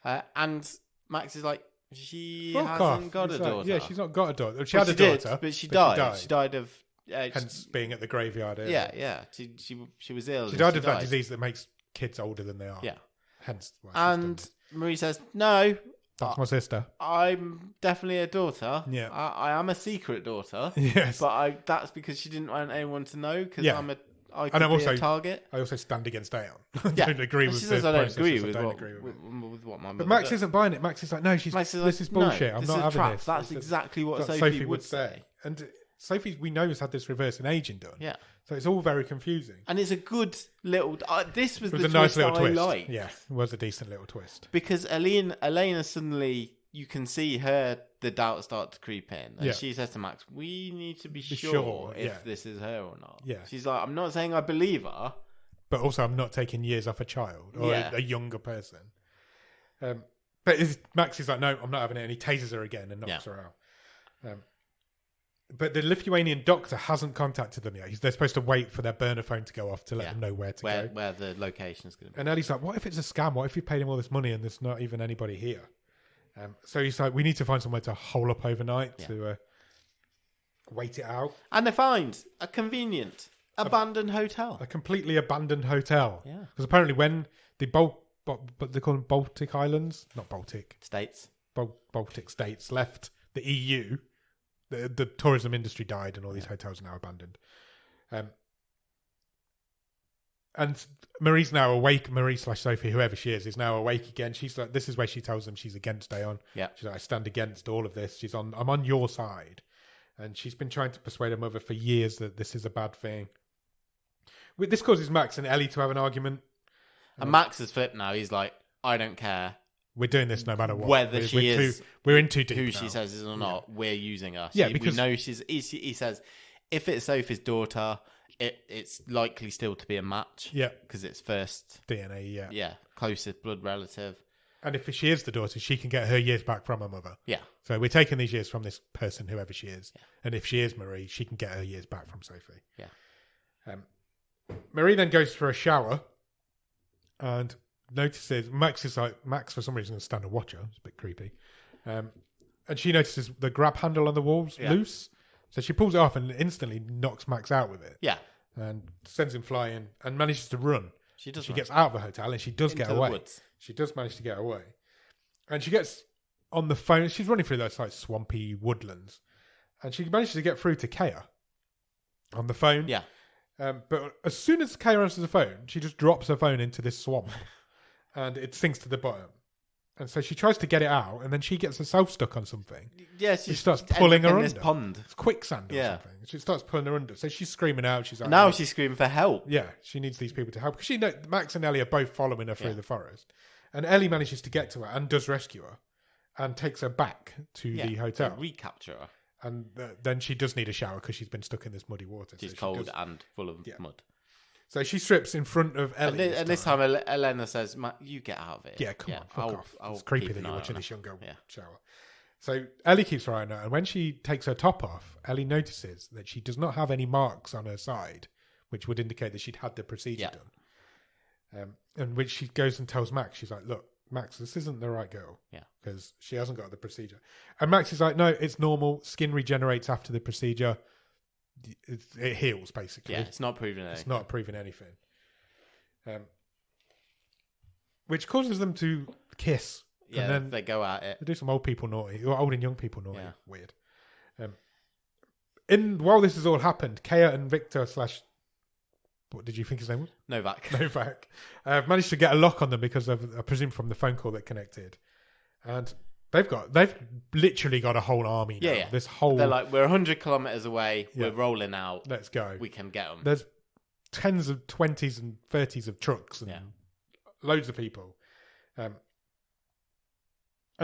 And Max is like, "She hasn't got a daughter." Yeah, she's not got a daughter. She had a daughter, but she died. She died of... hence being at the graveyard area. Yeah. She was ill. She died of that disease that makes kids older than they are. Yeah. Hence why and Marie says, "No. That's my sister. I'm definitely a daughter. Yeah. I am a secret daughter. Yes. But that's because she didn't want anyone to know, because I could be a target. I also stand against Aeon. I don't agree with this. I don't agree with what my mother But Max isn't buying it. Max is like, "No, this is bullshit. I'm not having this." That's exactly what Sophie would say. And Sophie, we know, has had this reverse in aging done. Yeah. So it's all very confusing. And it's a good little... this was it the was a nice little twist twist. I liked. Yeah, it was a decent little twist. Because Elena suddenly... You can see the doubt start to creep in. And she says to Max, "We need to be sure if this is her or not." Yeah. She's like, "I'm not saying I believe her. But also, I'm not taking years off a child or a younger person." But Max is like, "No, I'm not having it." And he tases her again and knocks her out. But the Lithuanian doctor hasn't contacted them yet. They're supposed to wait for their burner phone to go off to let them know where to go. Where the location's going to be. And Ellie's like, "What if it's a scam? What if you paid him all this money and there's not even anybody here?" So he's like, "We need to find somewhere to hole up overnight to wait it out." And they find a convenient abandoned hotel. A completely abandoned hotel. Yeah. Because apparently when they they call them Baltic Islands, not Baltic. States. Baltic states left the EU, the tourism industry died and all these hotels are now abandoned. And Marie's now awake. Marie/Sophie, whoever she is now awake again. She's like, this is where she tells them she's against Aeon. Yeah. She's like, "I stand against all of this. I'm on your side." And she's been trying to persuade her mother for years that this is a bad thing. This causes Max and Ellie to have an argument. And Max has flipped now. He's like, "I don't care. We're doing this no matter what. Whether we're in too deep who now. she says is or not, we're using her. Yeah, because we know he says, if it's Sophie's daughter, it's likely still to be a match. Yeah. Because it's first DNA, Yeah, closest blood relative. And if she is the daughter, she can get her years back from her mother. Yeah. So we're taking these years from this person, whoever she is. Yeah. And if she is Marie, she can get her years back from Sophie. Yeah. Marie then goes for a shower and notices Max for some reason is going to stand and watch her. It's a bit creepy. And she notices the grab handle on the wall's loose. So she pulls it off and instantly knocks Max out with it. Yeah. And sends him flying and manages to run. She does. She gets out of the hotel and she does get away. Woods. She does manage to get away. And she gets on the phone. She's running through those like swampy woodlands. And she manages to get through to Kaya on the phone. Yeah. But as soon as Kaya answers the phone, she just drops her phone into this swamp. And it sinks to the bottom. And so she tries to get it out, and then she gets herself stuck on something. Yeah, she starts pulling her under. This pond. It's quicksand or something. She starts pulling her under. So she's screaming out. She's like, now she's screaming for help. Yeah, she needs these people to help. Because Max and Ellie are both following her through the forest. And Ellie manages to get to her and does rescue her and takes her back to the hotel. Recapture her. And then she does need a shower because she's been stuck in this muddy water. She's cold and full of mud. So she strips in front of Ellie. And this time Elena says, you get out of it. Yeah, come on, fuck off. It's creepy that you're watching this young girl shower. So Ellie keeps her eye on her, and when she takes her top off, Ellie notices that she does not have any marks on her side, which would indicate that she'd had the procedure done. And which she goes and tells Max, she's like, look, Max, this isn't the right girl. Yeah. Because she hasn't got the procedure. And Max is like, no, it's normal. Skin regenerates after the procedure. It heals, basically. Yeah, it's not proving anything. It's not proving anything. Which causes them to kiss. Yeah, and then they go at it. They do some old people naughty, or old and young people naughty. Yeah. Weird. While this has all happened, Kea and Victor / what did you think his name was? Novak. Managed to get a lock on them because of, I presume, from the phone call that connected. And they've literally got a whole army now. Yeah. They're like, we're 100 kilometers away. We're rolling out. Let's go. We can get them. There's tens of 20s and 30s of trucks and loads of people. And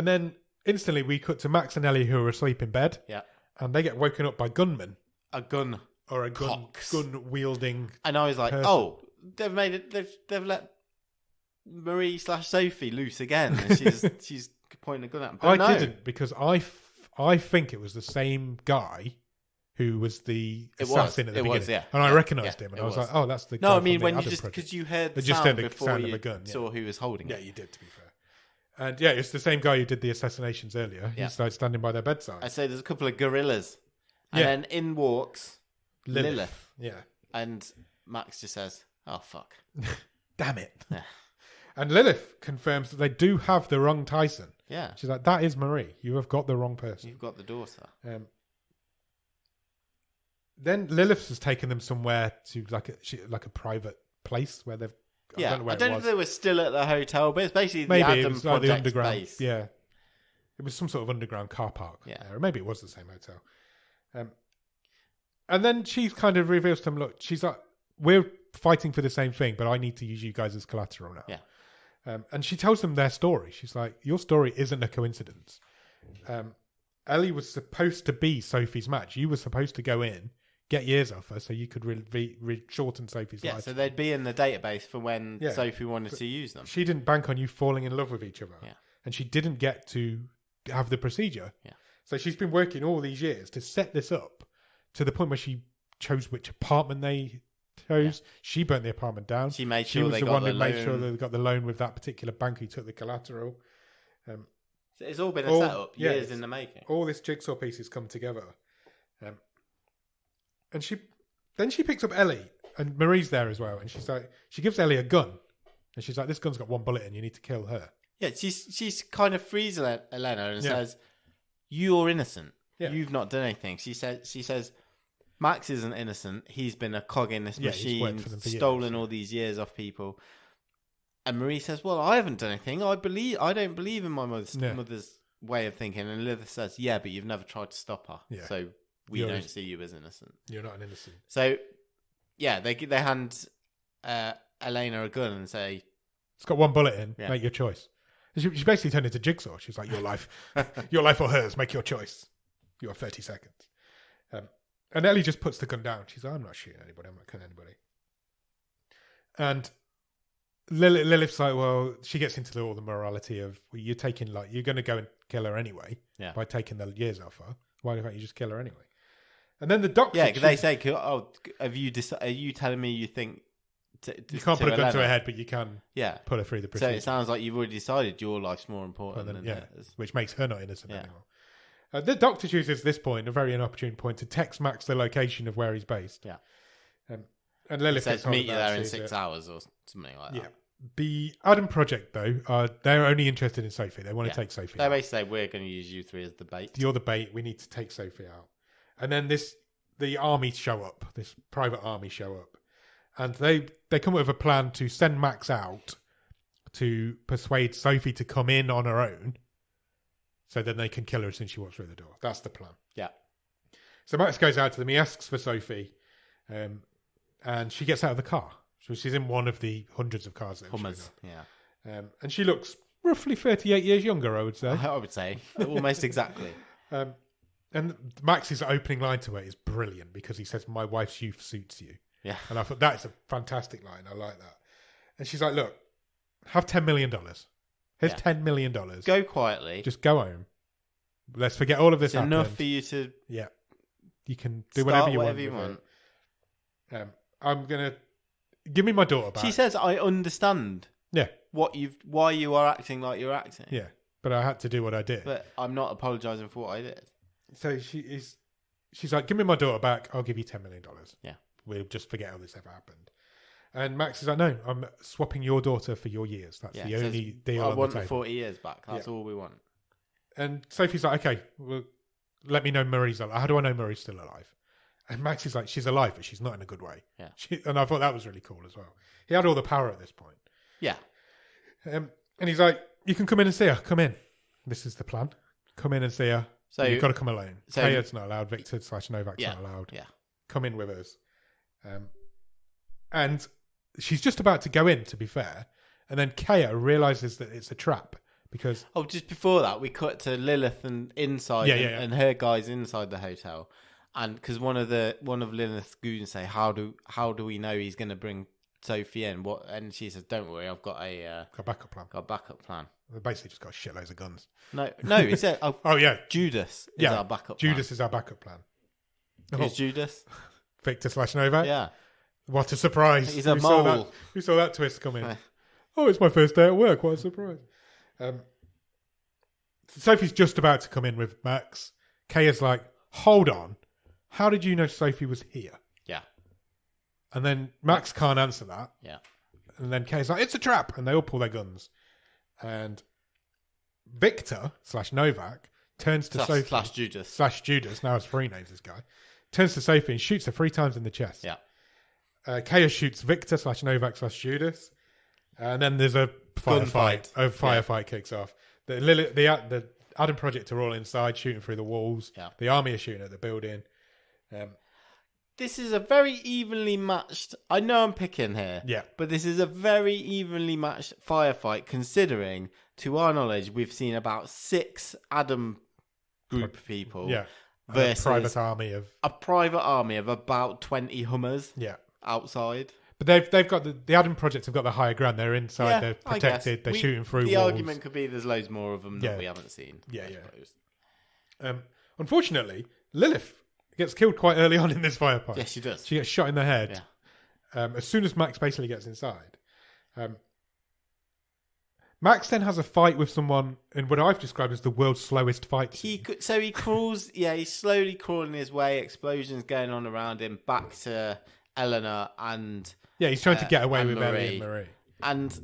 then instantly we cut to Max and Ellie, who are asleep in bed. Yeah. And they get woken up by gunmen. A gun. Or a gun wielding. And I was like, person. they've made it. They've let Marie / Sophie loose again. And she's pointing a gun at them. But I didn't, because I think it was the same guy who was the assassin at the beginning. And I recognised him. And I was like, oh, that's the guy. No, I mean, when you because you heard the sound before you saw who was holding it. Yeah, you did, to be fair. And it's the same guy who did the assassinations earlier. He's like standing by their bedside. I say there's a couple of gorillas. And then in walks Lilith. Yeah. And Max just says, oh, fuck. Damn it. Yeah. And Lilith confirms that they do have the wrong Tyson. Yeah. She's like, that is Marie. You have got the wrong person. You've got the daughter. Then Lilith has taken them somewhere to like a private place where they've... Yeah, I don't know if they were still at the hotel, but it's basically the Adam Project the underground space. Yeah. It was some sort of underground car park. Yeah. Or maybe it was the same hotel. And then she kind of reveals to them, look, she's like, we're fighting for the same thing, but I need to use you guys as collateral now. Yeah. And she tells them their story. She's like, your story isn't a coincidence. Ellie was supposed to be Sophie's match. You were supposed to go in, get years off her so you could shorten Sophie's life. Yeah, so they'd be in the database for when Sophie wanted to use them. She didn't bank on you falling in love with each other. Yeah. And she didn't get to have the procedure. Yeah. So she's been working all these years to set this up to the point where she chose which apartment they chose. Yeah. She burnt the apartment down. She made sure they got the loan. Made sure they got the loan with that particular bank who took the collateral. So it's all been a setup, years in the making. All this jigsaw pieces come together. And she picks up Ellie, and Marie's there as well, and she's like, she gives Ellie a gun, and she's like, this gun's got one bullet in, you need to kill her. Yeah, she's kind of frees Elena and says, you're innocent. Yeah. You've not done anything. She says, Max isn't innocent. He's been a cog in this machine, stolen all these years off people. And Marie says, well, I haven't done anything. I don't believe in my mother's way of thinking. And Lilith says, yeah, but you've never tried to stop her. Yeah. So we don't see you as innocent. You're not an innocent. So, yeah, they hand Elena a gun and say, it's got one bullet in. Make your choice. She basically turned into Jigsaw. She was like, your life or hers. Make your choice. You have 30 seconds. And Ellie just puts the gun down. She's like, I'm not shooting anybody. I'm not killing anybody. And Lilith's like, well, she gets into all the morality of, well, you're going to go and kill her anyway by taking the years off her. Why don't you just kill her anyway? And then the doctor... Yeah, because they say, are you telling me you think... you can't put a gun to her head, but you can put her through the procedure. So it sounds like you've already decided your life's more important than hers. Which makes her not innocent anymore. The doctor chooses this point, a very inopportune point, to text Max the location of where he's based. Yeah. And Lilith says, meet you there in 6 hours or something like that. Yeah. The Adam Project, though, they're only interested in Sophie. They want to take Sophie out. They basically say, we're going to use you three as the bait. You're the bait. We need to take Sophie out. And then the army show up. This private army show up. And they come up with a plan to send Max out to persuade Sophie to come in on her own, so then they can kill her as soon as she walks through the door. That's the plan. Yeah. So Max goes out to them. He asks for Sophie, and she gets out of the car. So she's in one of the hundreds of cars. Hummers, yeah. And she looks roughly 38 years younger, I would say. I would say. Almost exactly. And Max's opening line to it is brilliant because he says, "My wife's youth suits you." Yeah. And I thought that's a fantastic line. I like that. And she's like, "Look, have $10 million. Here's $10 million. Go quietly. Just go home. Let's forget all of this. It's enough for you to you can do whatever you want. I'm gonna give me my daughter back." She says, "I understand. Yeah. Why you are acting like you're acting. Yeah, but I had to do what I did. But I'm not apologising for what I did." So she's like, "Give me my daughter back. I'll give you $10 million. Yeah, we'll just forget how this ever happened." And Max is like, "No, I'm swapping your daughter for your years. That's the only deal on the table. I want the 40 years back. That's all we want." And Sophie's like, "Okay, well, let me know Marie's alive. How do I know Marie's still alive?" And Max is like, "She's alive, but she's not in a good way." Yeah. And I thought that was really cool as well. He had all the power at this point. Yeah. And he's like, "You can come in and see her. Come in. This is the plan. Come in and see her. So you've got to come alone. Kaya's not allowed. Victor/Novak's not allowed. Yeah. Come in with us." And she's just about to go in, to be fair. And then Kaya realizes that it's a trap because... Oh, just before that, we cut to Lilith and inside and her guys inside the hotel. And because one of Lilith's goons say, how do we know he's going to bring Sophie in? What? And she says, "Don't worry, I've got a backup plan. Got a backup plan." They basically just got shitloads of guns. No, he said, Judas is our backup plan. Judas is our backup plan. Who's Judas? Victor/Novak. Yeah. What a surprise. He's a mole. Who saw that twist come in? Oh, it's my first day at work. What a surprise. Sophie's just about to come in with Max. Kaya's like, "Hold on. How did you know Sophie was here?" Yeah. And then Max can't answer that. Yeah. And then Kaya's like, "It's a trap." And they all pull their guns. And Victor/Novak turns to Sophie. /Judas. Now it's 3 names, this guy. Turns to Sophie and shoots her 3 times in the chest. Yeah. Kaya shoots Victor/Novak/Judas. And then there's a firefight. A firefight kicks off. The Adam Project are all inside shooting through the walls. Yeah. The army are shooting at the building. This is a very evenly matched... I know I'm picking here. Yeah. But this is a very evenly matched firefight considering, to our knowledge, we've seen about 6 Adam group people. Yeah. Versus a private army of about 20 Hummers. Yeah. Outside. But they've got the Adam Project have got the higher ground. They're inside. They're protected. They're shooting through walls. The argument could be there's loads more of them that we haven't seen. Yeah. Unfortunately, Lilith gets killed quite early on in this firefight. Yes, she does. She gets shot in the head. Yeah. As soon as Max basically gets inside. Max then has a fight with someone in what I've described as the world's slowest fight scene. He crawls. He's slowly crawling his way. Explosions going on around him. Back to Eleanor and he's trying to get away with Ellie and Marie. And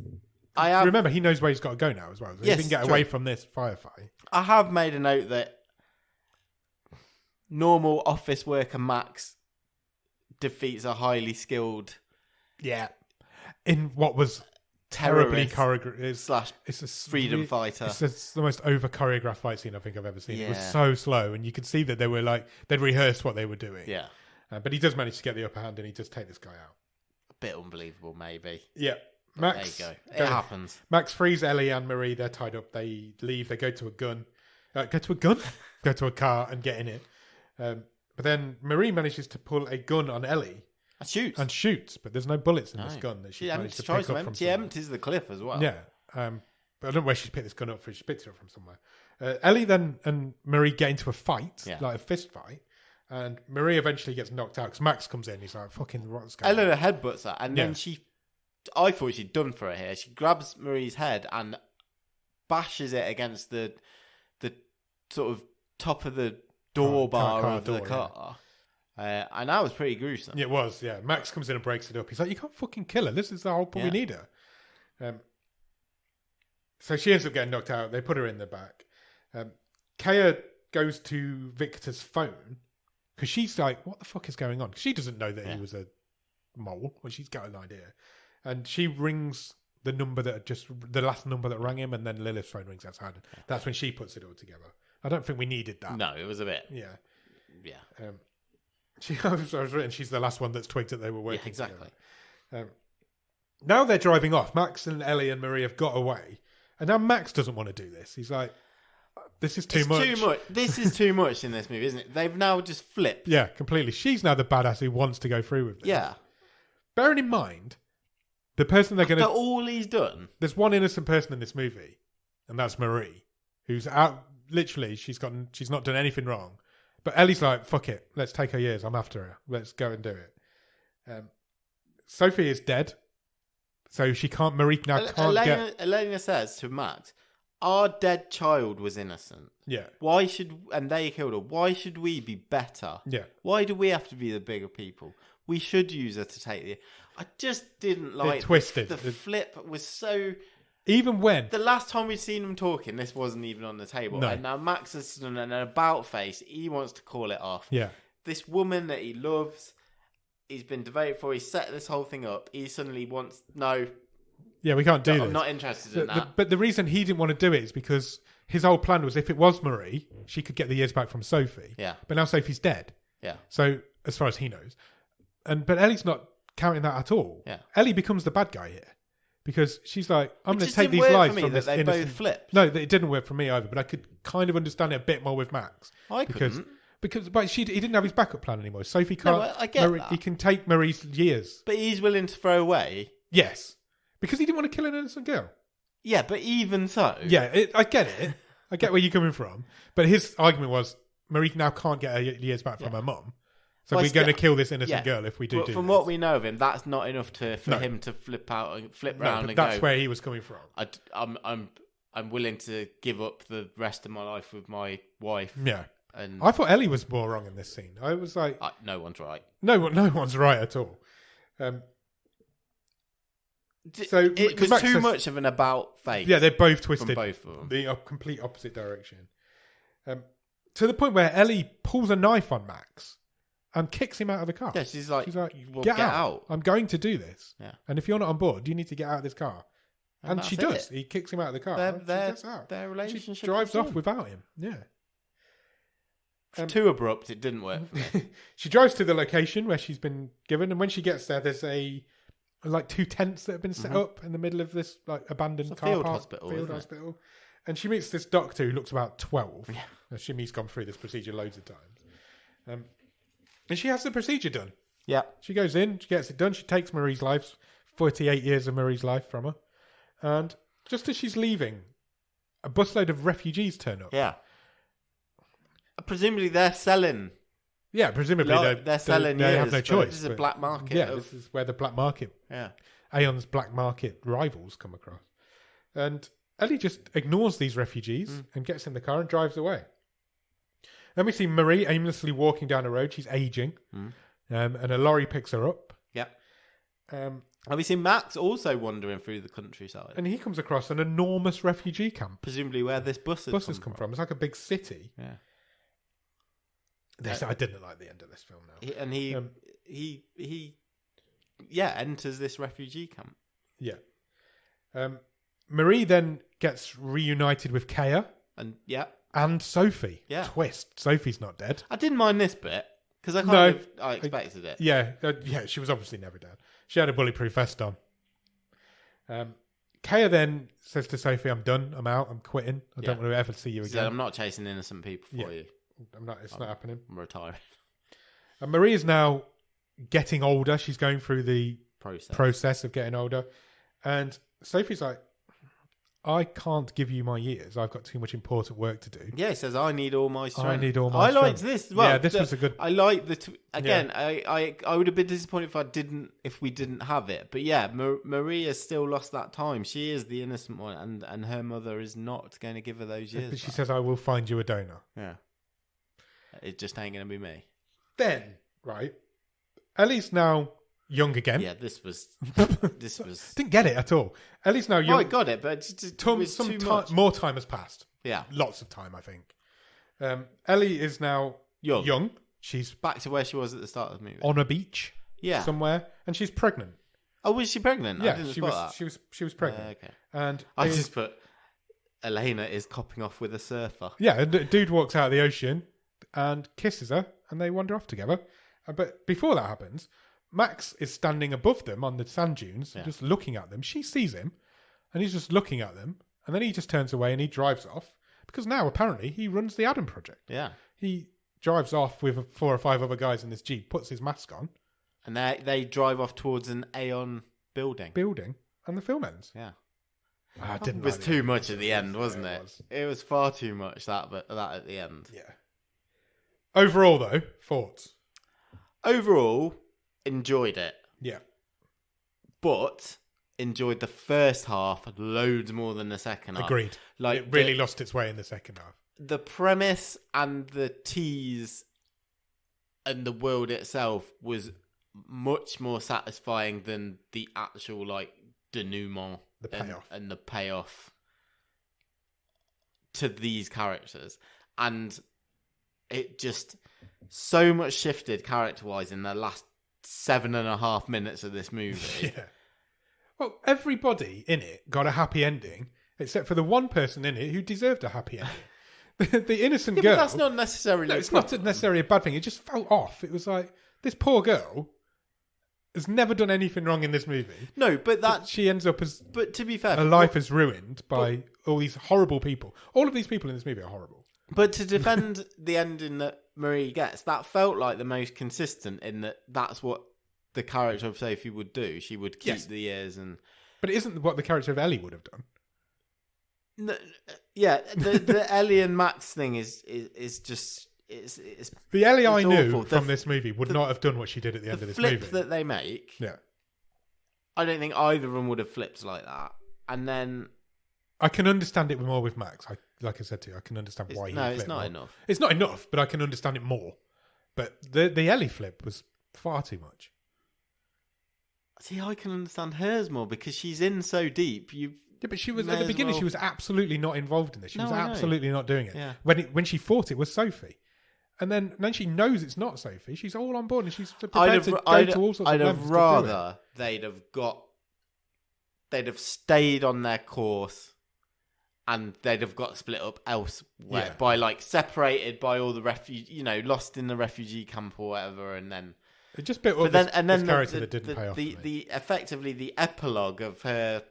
remember, he knows where he's got to go now as well. So he can get away from this firefight. I have made a note that normal office worker Max defeats a highly skilled, in what was terribly choreographed / it's a freedom fighter. It's the most over choreographed fight scene I think I've ever seen. It was so slow, and you could see that they were they'd rehearsed what they were doing. Yeah. But he does manage to get the upper hand, and he does take this guy out. A bit unbelievable, maybe. Yeah. Max, there you go. It happens. Max frees Ellie and Marie. They're tied up. They leave. They go to a gun. Go to a car and get in it. But then Marie manages to pull a gun on Ellie. And shoots. But there's no bullets in this gun that she managed to pick up from She empties the cliff as well. Yeah. But I don't know where she picked this gun up from. She picked it up from somewhere. Ellie then and Marie get into a fight, like a fist fight. And Marie eventually gets knocked out because Max comes in. He's like, "Fucking what's going on?" Eleanor headbutts her, and then I thought she'd done for her here. She grabs Marie's head and bashes it against the sort of top of the door bar of the car. And that was pretty gruesome. It was, yeah. Max comes in and breaks it up. He's like, "You can't fucking kill her. This is the whole point. We need her." So she ends up getting knocked out. They put her in the back. Kaya goes to Victor's phone. Because she's like, "What the fuck is going on?" She doesn't know that he was a mole. Well, she's got an idea. And she rings the number the last number that rang him, and then Lilith's phone rings outside. That's when she puts it all together. I don't think we needed that. No, it was a bit. Yeah. Yeah. I was written, she's the last one that's twigged that they were working exactly. Now they're driving off. Max and Ellie and Marie have got away. And now Max doesn't want to do this. He's like, this is too much. This is too much in this movie, isn't it? They've now just flipped. Yeah, completely. She's now the badass who wants to go through with this. Yeah. Bearing in mind, the person they're going to... all he's done. There's one innocent person in this movie, and that's Marie, who's out... Literally, she's not done anything wrong. But Ellie's like, fuck it. Let's take her years. I'm after her. Let's go and do it. Sophie is dead. So she can't... Marie now can't get... Elena says to Max... Our dead child was innocent. Yeah. And they killed her. Why should we be better? Yeah. Why do we have to be the bigger people? We should use her to take the... I just didn't like... It twisted. The flip was so... Even when... The last time we'd seen them talking, this wasn't even on the table. No. And now Max has done an about face. He wants to call it off. Yeah. This woman that he loves, he's been devoted for, he's set this whole thing up. He suddenly wants... No... Yeah, we can't do this. I'm not interested in that. But the reason he didn't want to do it is because his whole plan was if it was Marie, she could get the years back from Sophie. Yeah. But now Sophie's dead. Yeah. So, as far as he knows. But Ellie's not counting that at all. Yeah. Ellie becomes the bad guy here. Because she's like, I'm going to take these lives from this innocent... They both flipped. No, it didn't work for me either. But I could kind of understand it a bit more with Max. I couldn't. But he didn't have his backup plan anymore. Sophie can't... No, I get that. He can take Marie's years. But he's willing to throw away... Yes. Because he didn't want to kill an innocent girl. Yeah, but even so... Yeah, I get it. I get where you're coming from. But his argument was, Marie now can't get her years back from her mum. So we're going to kill this innocent girl if we do From this. what we know of him, that's not enough for him to flip out and flip round and that's where he was coming from. I'm willing to give up the rest of my life with my wife. Yeah. And I thought Ellie was more wrong in this scene. I was like... no one's right. No one's right at all. So it was too much of an about face. Yeah, they're both twisted. From both of them. The complete opposite direction. To the point where Ellie pulls a knife on Max and kicks him out of the car. Yeah, she's like well, get out. I'm going to do this. Yeah. And if you're not on board, you need to get out of this car. And she does. It. He kicks him out of the car. She gets out. Their relationship she drives off without him. Yeah. Too abrupt. It didn't work for me. She drives to the location where she's been given, and when she gets there, there's like two tents that have been set up in the middle of this like abandoned car field park, hospital. And she meets this doctor who looks about 12. Yeah. I assume he's gone through this procedure loads of times. And she has the procedure done. Yeah. She goes in, she gets it done. She takes Marie's life, 48 years of Marie's life from her. And just as she's leaving, a busload of refugees turn up. Yeah. Presumably they're selling. Yeah, presumably they're selling. They have no choice. This is a black market. Yeah, this is where the black market. Yeah, Aeon's black market rivals come across, and Ellie just ignores these refugees and gets in the car and drives away. Then we see Marie aimlessly walking down the road. She's aging, and a lorry picks her up. Yeah. Have we seen Max also wandering through the countryside? And he comes across an enormous refugee camp, presumably where this bus has come from. It's like a big city. Yeah. I didn't like the end of this film now. He enters this refugee camp. Yeah. Marie then gets reunited with Kaya. And Sophie. Yeah. Twist. Sophie's not dead. I didn't mind this bit because I expected it. Yeah. She was obviously never dead. She had a bulletproof vest on. Kaya then says to Sophie, I'm done. I'm out. I'm quitting. I don't want to ever see you again. I'm not chasing innocent people for you. It's not happening. I'm retiring. And Marie is now getting older. She's going through the process of getting older. And Sophie's like, I can't give you my years. I've got too much important work to do. Yeah, he says, I need all my strength. I liked this as well. Yeah, this was a good... I like the... I would have been disappointed if we didn't have it. But yeah, Maria still lost that time. She is the innocent one, and her mother is not going to give her those years. But she says, I will find you a donor. Yeah. It just ain't going to be me. Then, right, Ellie's now young again. Yeah, this was... Didn't get it at all. Ellie's now young. I got it, but more time has passed. Yeah. Lots of time, I think. Ellie is now young. She's back to where she was at the start of the movie. On a beach. Yeah. Somewhere. And she's pregnant. Oh, was she pregnant? Yeah, I didn't spot that. She was pregnant. Okay. And I just put... Elena is copping off with a surfer. Yeah, and a dude walks out of the ocean and kisses her, and they wander off together. But before that happens, Max is standing above them on the sand dunes, just looking at them. She sees him, and he's just looking at them, and then he just turns away and he drives off because now apparently he runs the Adam Project. Yeah. He drives off with 4 or 5 other guys in this Jeep, puts his mask on. And they drive off towards an Aeon building. And the film ends. Yeah. It was too much at the end, wasn't it? It was far too much, that at the end. Yeah. Overall, though, thoughts? Overall, enjoyed it. Yeah. But enjoyed the first half loads more than the second half. Agreed. It really lost its way in the second half. The premise and the tease and the world itself was much more satisfying than the actual denouement, the payoff, and the payoff to these characters. And it just so much shifted character-wise in the last 7.5 minutes of this movie. Yeah. Well, everybody in it got a happy ending, except for the one person in it who deserved a happy ending. The innocent girl. But that's not necessarily. No, it's not necessarily a bad thing. It just felt off. It was like, this poor girl has never done anything wrong in this movie. No, but she ends up as. But to be fair, her life is ruined by all these horrible people. All of these people in this movie are horrible. But to defend the ending that Marie gets, that felt like the most consistent in that that's what the character of Sophie would do. She would keep the ears and. But it isn't what the character of Ellie would have done. No, yeah, the Ellie and Max thing is just it's the Ellie I awful. knew from this movie would not have done what she did at the end of this movie. The flip that they make, I don't think either of them would have flipped like that. And then I can understand it more with Max. Like I said to you, I can understand why he flipped. It's not more. enough. It's not enough, but I can understand it more. But the Ellie flip was far too much. See, I can understand hers more because she's in so deep. Yeah, but she was at the beginning. She was absolutely not involved in this. She was absolutely not doing it. Yeah. When she thought it was Sophie, and then she knows it's not Sophie. She's all on board and she's prepared to go to all sorts of I'd levels have rather they'd have stayed on their course, and they'd have got split up elsewhere by separated by all the lost in the refugee camp or whatever, and then it just built up this character that didn't pay off. Effectively the epilogue of her.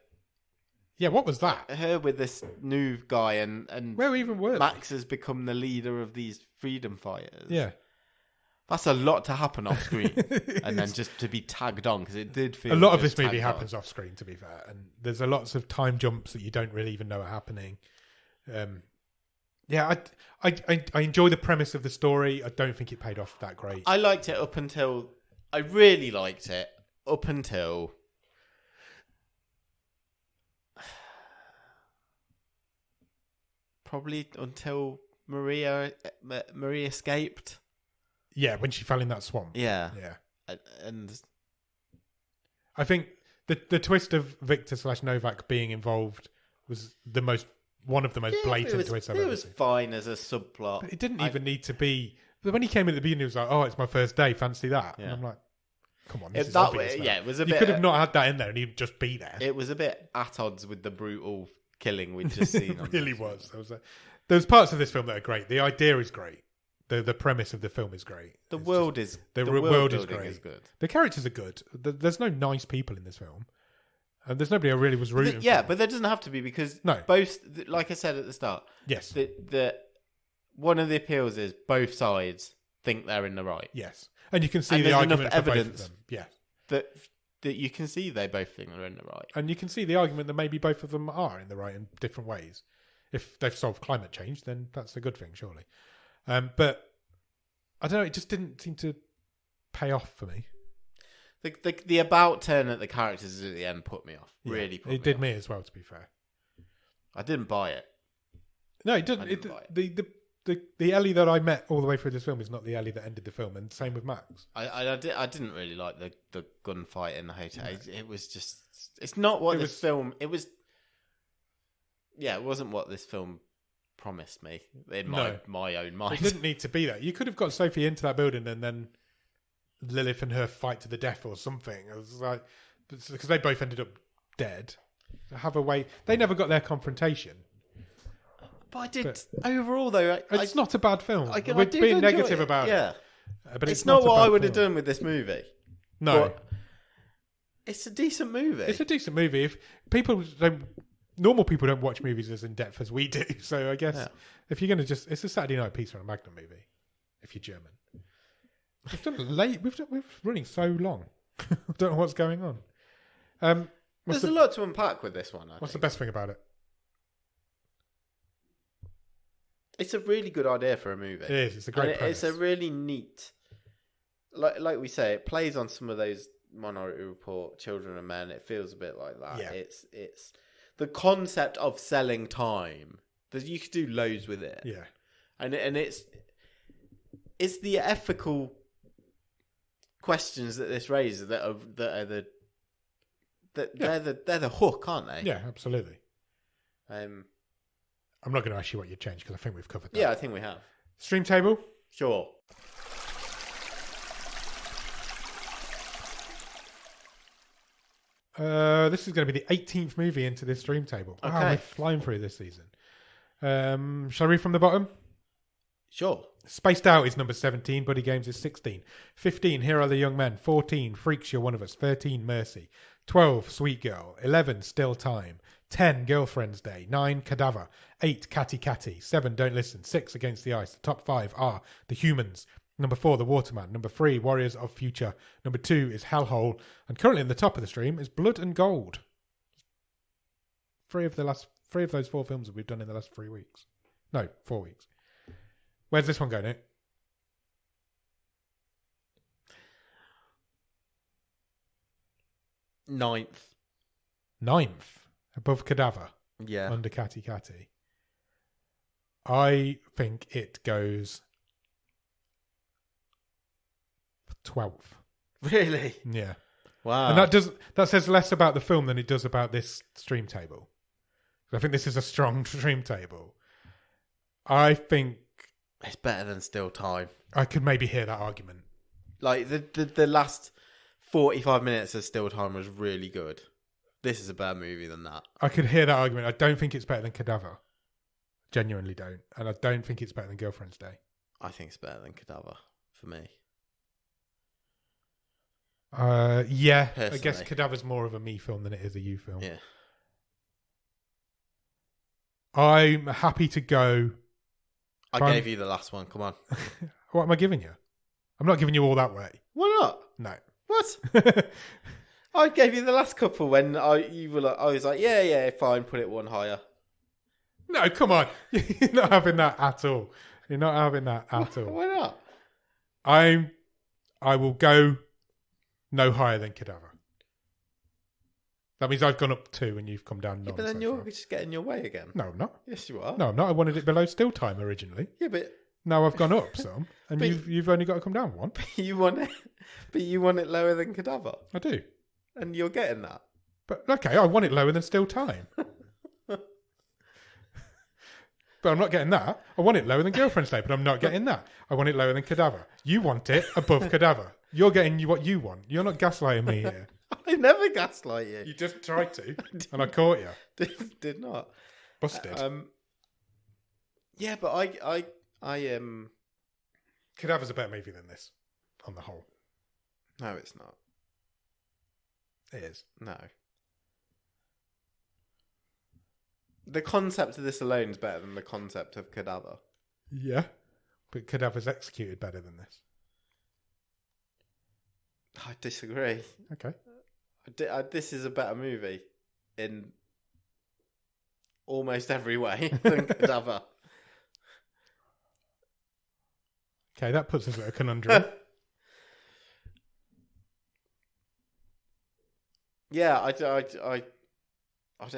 Yeah, what was that? Her with this new guy and where even were Max has become the leader of these freedom fighters. Yeah. That's a lot to happen off screen. And then just to be tagged on, because it did feel... A lot of this movie happens off screen, to be fair. And there's lots of time jumps that you don't really even know are happening. I enjoy the premise of the story. I don't think it paid off that great. I liked it up until... I really liked it up until... Probably until Marie escaped. Yeah, when she fell in that swamp. Yeah. And I think the twist of Victor/Novak being involved was one of the most blatant twists I've ever seen. It was fine as a subplot. But it didn't even need to be. When he came in at the beginning, he was like, "Oh, it's my first day. Fancy that." Yeah. And I'm like, "Come on, this is obvious." It was a you bit. You could have not had that in there, and he'd just be there. It was a bit at odds with the brutal killing we'd just seen. It really was. There's parts of this film that are great. The idea is great. The premise of the film is great. The world is great. Is good. The characters are good. There's no nice people in this film. And there's nobody I really was rooting for. Yeah, but there doesn't have to be because both, like I said at the start, yes, one of the appeals is both sides think they're in the right. Yes, and you can see the argument for both of them. Yeah, that you can see they both think they're in the right, and you can see the argument that maybe both of them are in the right in different ways. If they've solved climate change, then that's a good thing, surely. But I don't know. It just didn't seem to pay off for me. The about turn at the characters at the end put me off. Yeah, really put me off. It did me as well, to be fair. I didn't buy it. No, it didn't. The Ellie that I met all the way through this film is not the Ellie that ended the film, and same with Max. I didn't really like the gunfight in the hotel. No. It was just... It's not what this film... It was... Yeah, it wasn't what this film promised me in my own mind. It didn't need to be that. You could have got Sophie into that building and then Lilith and her fight to the death or something. It was like, because they both ended up dead. Have a way. They never got their confrontation. But overall though, it's not a bad film. We're being negative about it. But it's not what I would have done with this movie. No. But it's a decent movie. It's a decent movie. If people don't, normal people don't watch movies as in depth as we do. So I guess if you're going to it's a Saturday night pizza and a Magnum movie. If you're German, we've done late. We're running so long. I don't know what's going on. There's a lot to unpack with this one. What's the best thing about it? It's a really good idea for a movie. It is. It's a great premise. It's a really neat, like we say, it plays on some of those Minority Report, Children of Men. It feels a bit like that. Yeah. It's the concept of selling time. You could do loads with it. Yeah, and it's the ethical questions that this raises they're the hook, aren't they? Yeah, absolutely. I'm not going to ask you what you'd change because I think we've covered that. Yeah, I think we have. Stream table? Sure. This is going to be the 18th movie into this stream table. Okay. Wow, we're flying through this season. Shall I read from the bottom? Sure. Spaced Out is number 17. Buddy Games is 16. 15, Here Are the Young Men. 14, Freaks, You're One of Us. 13, Mercy. 12, Sweet Girl. 11, Still Time. 10, Girlfriend's Day. 9, Cadaver. 8, Catty Catty. 7, Don't Listen. 6, Against the Ice. The top 5 are The Humans. Number 4, The Waterman. Number 3, Warriors of Future. Number 2 is Hellhole. And currently in the top of the stream is Blood and Gold. Three of those 4 films that we've done in the last 3 weeks. No, 4 weeks. Where's this one going, Nick? 9th. 9th. Above Cadaver. Yeah. Under Catty Catty. I think it goes 12th. Really? Yeah. Wow. And that says less about the film than it does about this stream table. I think this is a strong stream table. I think it's better than Still Time. I could maybe hear that argument. Like the last 45 minutes of Still Time was really good. This is a better movie than that. I could hear that argument. I don't think it's better than Cadaver. Genuinely don't. And I don't think it's better than Girlfriend's Day. I think it's better than Cadaver for me. Yeah. Personally. I guess Cadaver's more of a me film than it is a you film. Yeah. I'm happy to go. I gave you the last one. Come on. What am I giving you? I'm not giving you all that way. Why not? No. What? I gave you the last couple when I was like, yeah, fine, put it one higher. No, come on. You're not having that at all. You're not having that at all. Why not? I will go no higher than Cadaver. That means I've gone up 2 and you've come down 9. Yeah, but then you're just getting in your way again. No, I'm not. Yes, you are. No, I'm not. I wanted it below Still Time originally. Yeah, but now I've gone up some, and but you've only got to come down 1. You want it lower than Cadaver, I do, and you're getting that. But okay, I want it lower than Still Time. But I'm not getting that. I want it lower than Girlfriend's Day, but I'm not getting that. I want it lower than Cadaver. You want it above Cadaver. You're getting what you want. You're not gaslighting me here. I never gaslight you. You just tried to, and I caught you. Did not. Busted. Yeah, but I Cadaver's a better movie than this, on the whole. No, it's not. It is. No. The concept of this alone is better than the concept of Cadaver. Yeah, but Cadaver's executed better than this. I disagree. Okay. This is a better movie in almost every way than Cadaver. Okay, that puts us at a conundrum. Yeah, I don't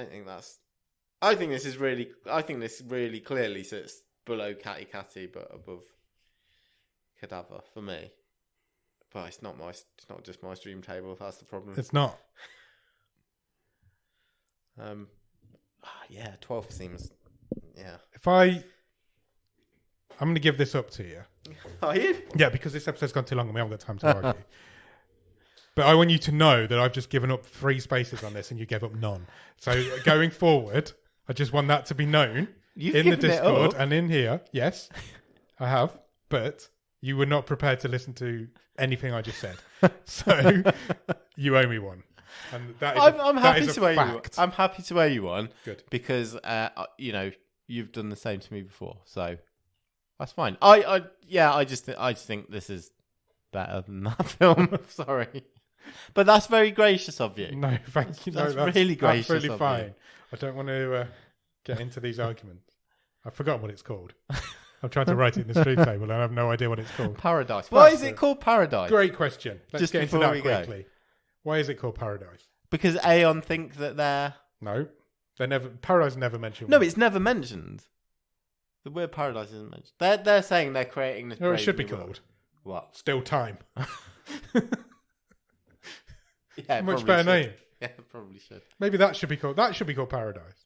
think that's. I think this really clearly sits below Catty Catty, but above Cadaver for me. But it's not just my stream table. If that's the problem. It's not. Yeah, 12 seems. Yeah. I'm going to give this up to you. Are you? Yeah, because this episode's gone too long and we haven't got time to argue. But I want you to know that I've just given up 3 spaces on this and you gave up none. So going forward, I just want that to be known in the Discord and in here. Yes, I have. But you were not prepared to listen to anything I just said. So you owe me one. And that is I'm happy to wear fact. you. I'm happy to wear you one. Good. Because you've done the same to me before, so that's fine. I just think this is better than that film. Sorry, but that's very gracious of you. No, thank you. That's really gracious. That's really fine. You. I don't want to get into these arguments. I've forgotten what it's called. I'm trying to write it in the stream table and I have no idea what it's called. Paradise. Why is it called Paradise? Great question. Let's just get into that quickly. Why is it called Paradise? Because Aeon think that they're... No. Paradise never mentioned. No, it's never mentioned. The word paradise isn't mentioned. They're saying they're creating this. No, it should be called. What? Still Time. Yeah, much better name. Yeah, it probably should. Maybe that should be called. That should be called Paradise.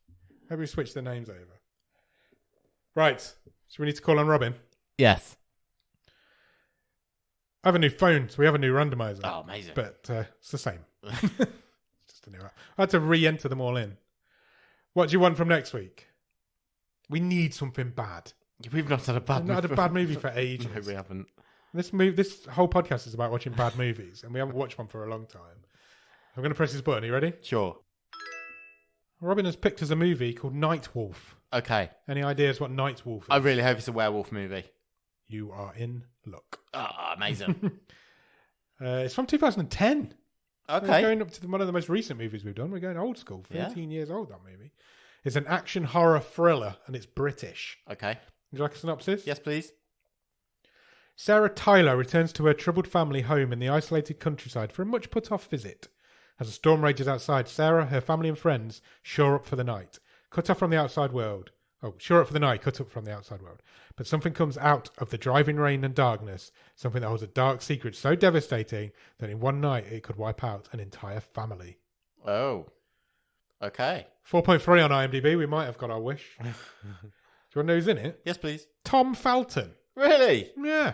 Maybe we switch the names over. Right. So we need to call on Robin. Yes. I have a new phone, so we have a new randomizer. Oh, amazing! But it's the same. Just a new. I had to re-enter them all in. What do you want from next week? We need something bad. We've not had a bad. We've not had a bad movie for ages. No, we haven't. This whole podcast is about watching bad movies, and we haven't watched one for a long time. I'm going to press this button. Are you ready? Sure. Robin has picked us a movie called Night Wolf. Okay. Any ideas what Night Wolf is? I really hope it's a werewolf movie. You are in luck. Oh, amazing. It's from 2010. Okay. We're going up to one of the most recent movies we've done. We're going old school. 13 years old, that movie. It's an action horror thriller, and it's British. Okay. Would you like a synopsis? Yes, please. Sarah Tyler returns to her troubled family home in the isolated countryside for a much put-off visit. As a storm rages outside, Sarah, her family and friends shore up for the night. Cut up from the outside world. Shore up for the night, cut up from the outside world. But something comes out of the driving rain and darkness, something that holds a dark secret so devastating that in one night it could wipe out an entire family. Oh. Okay. 4.3 on IMDb. We might have got our wish. Do you want to know who's in it? Yes, please. Tom Felton. Really? Yeah.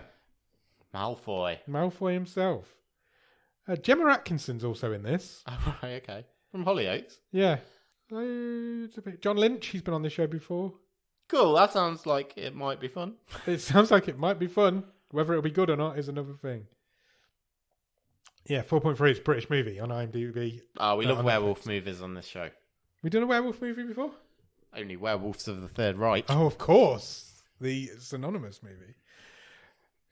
Malfoy himself. Gemma Atkinson's also in this. Oh, right, okay. From Hollyoaks? Yeah. John Lynch, he's been on this show before. Cool, that sounds like it might be fun. It sounds like it might be fun. Whether it'll be good or not is another thing. Yeah, 4.3 is a British movie on IMDb. Oh, we love werewolf movies on this show. We done a werewolf movie before? Only Werewolves of the Third Reich. Oh, of course. The Synonymous movie.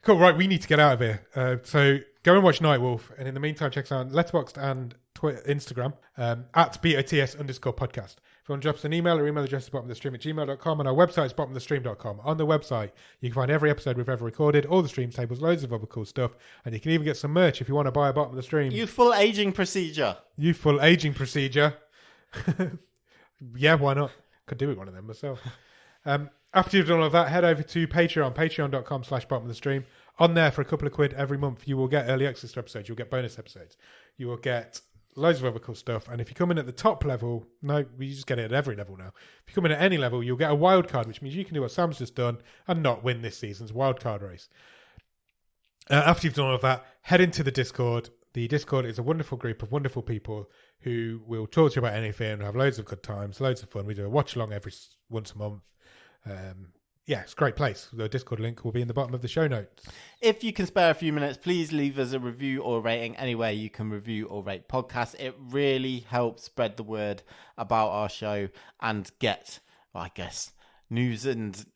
Cool, right, we need to get out of here. So go and watch Night Wolf. And in the meantime, check us out on Letterboxd and Instagram at BOTS_podcast. If you want to drop us an email, our email address is bottomofthestream@gmail.com, and our website is bottomofthestream.com. On the website, you can find every episode we've ever recorded, all the stream tables, loads of other cool stuff, and you can even get some merch if you want to buy a Bottom of the Stream. Youthful aging procedure. Yeah, why not? Could do it one of them myself. After you've done all of that, head over to Patreon, patreon.com/bottomofthestream. On there, for a couple of quid every month, you will get early access to episodes. You'll get bonus episodes. You will get loads of other cool stuff. And if you come in at the top level, no, we just get it at every level now. If you come in at any level, you'll get a wild card, which means you can do what Sam's just done and not win this season's wild card race. After you've done all of that, head into the Discord. The Discord is a wonderful group of wonderful people who will talk to you about anything and have loads of good times, loads of fun. We do a watch along once a month. Yeah, it's a great place. The Discord link will be in the bottom of the show notes. If you can spare a few minutes, please leave us a review or rating anywhere you can review or rate podcasts. It really helps spread the word about our show and get, I guess, news and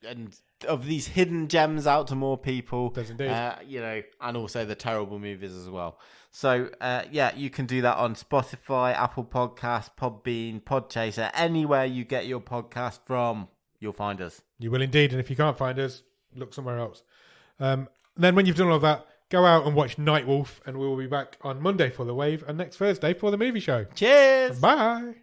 of these hidden gems out to more people. Does indeed. And also the terrible movies as well. So, you can do that on Spotify, Apple Podcasts, Podbean, Podchaser, anywhere you get your podcast from. You'll find us. You will indeed. And if you can't find us, look somewhere else. Then when you've done all of that, go out and watch Night Wolf, and we will be back on Monday for The Wave and next Thursday for the movie show. Cheers! Bye!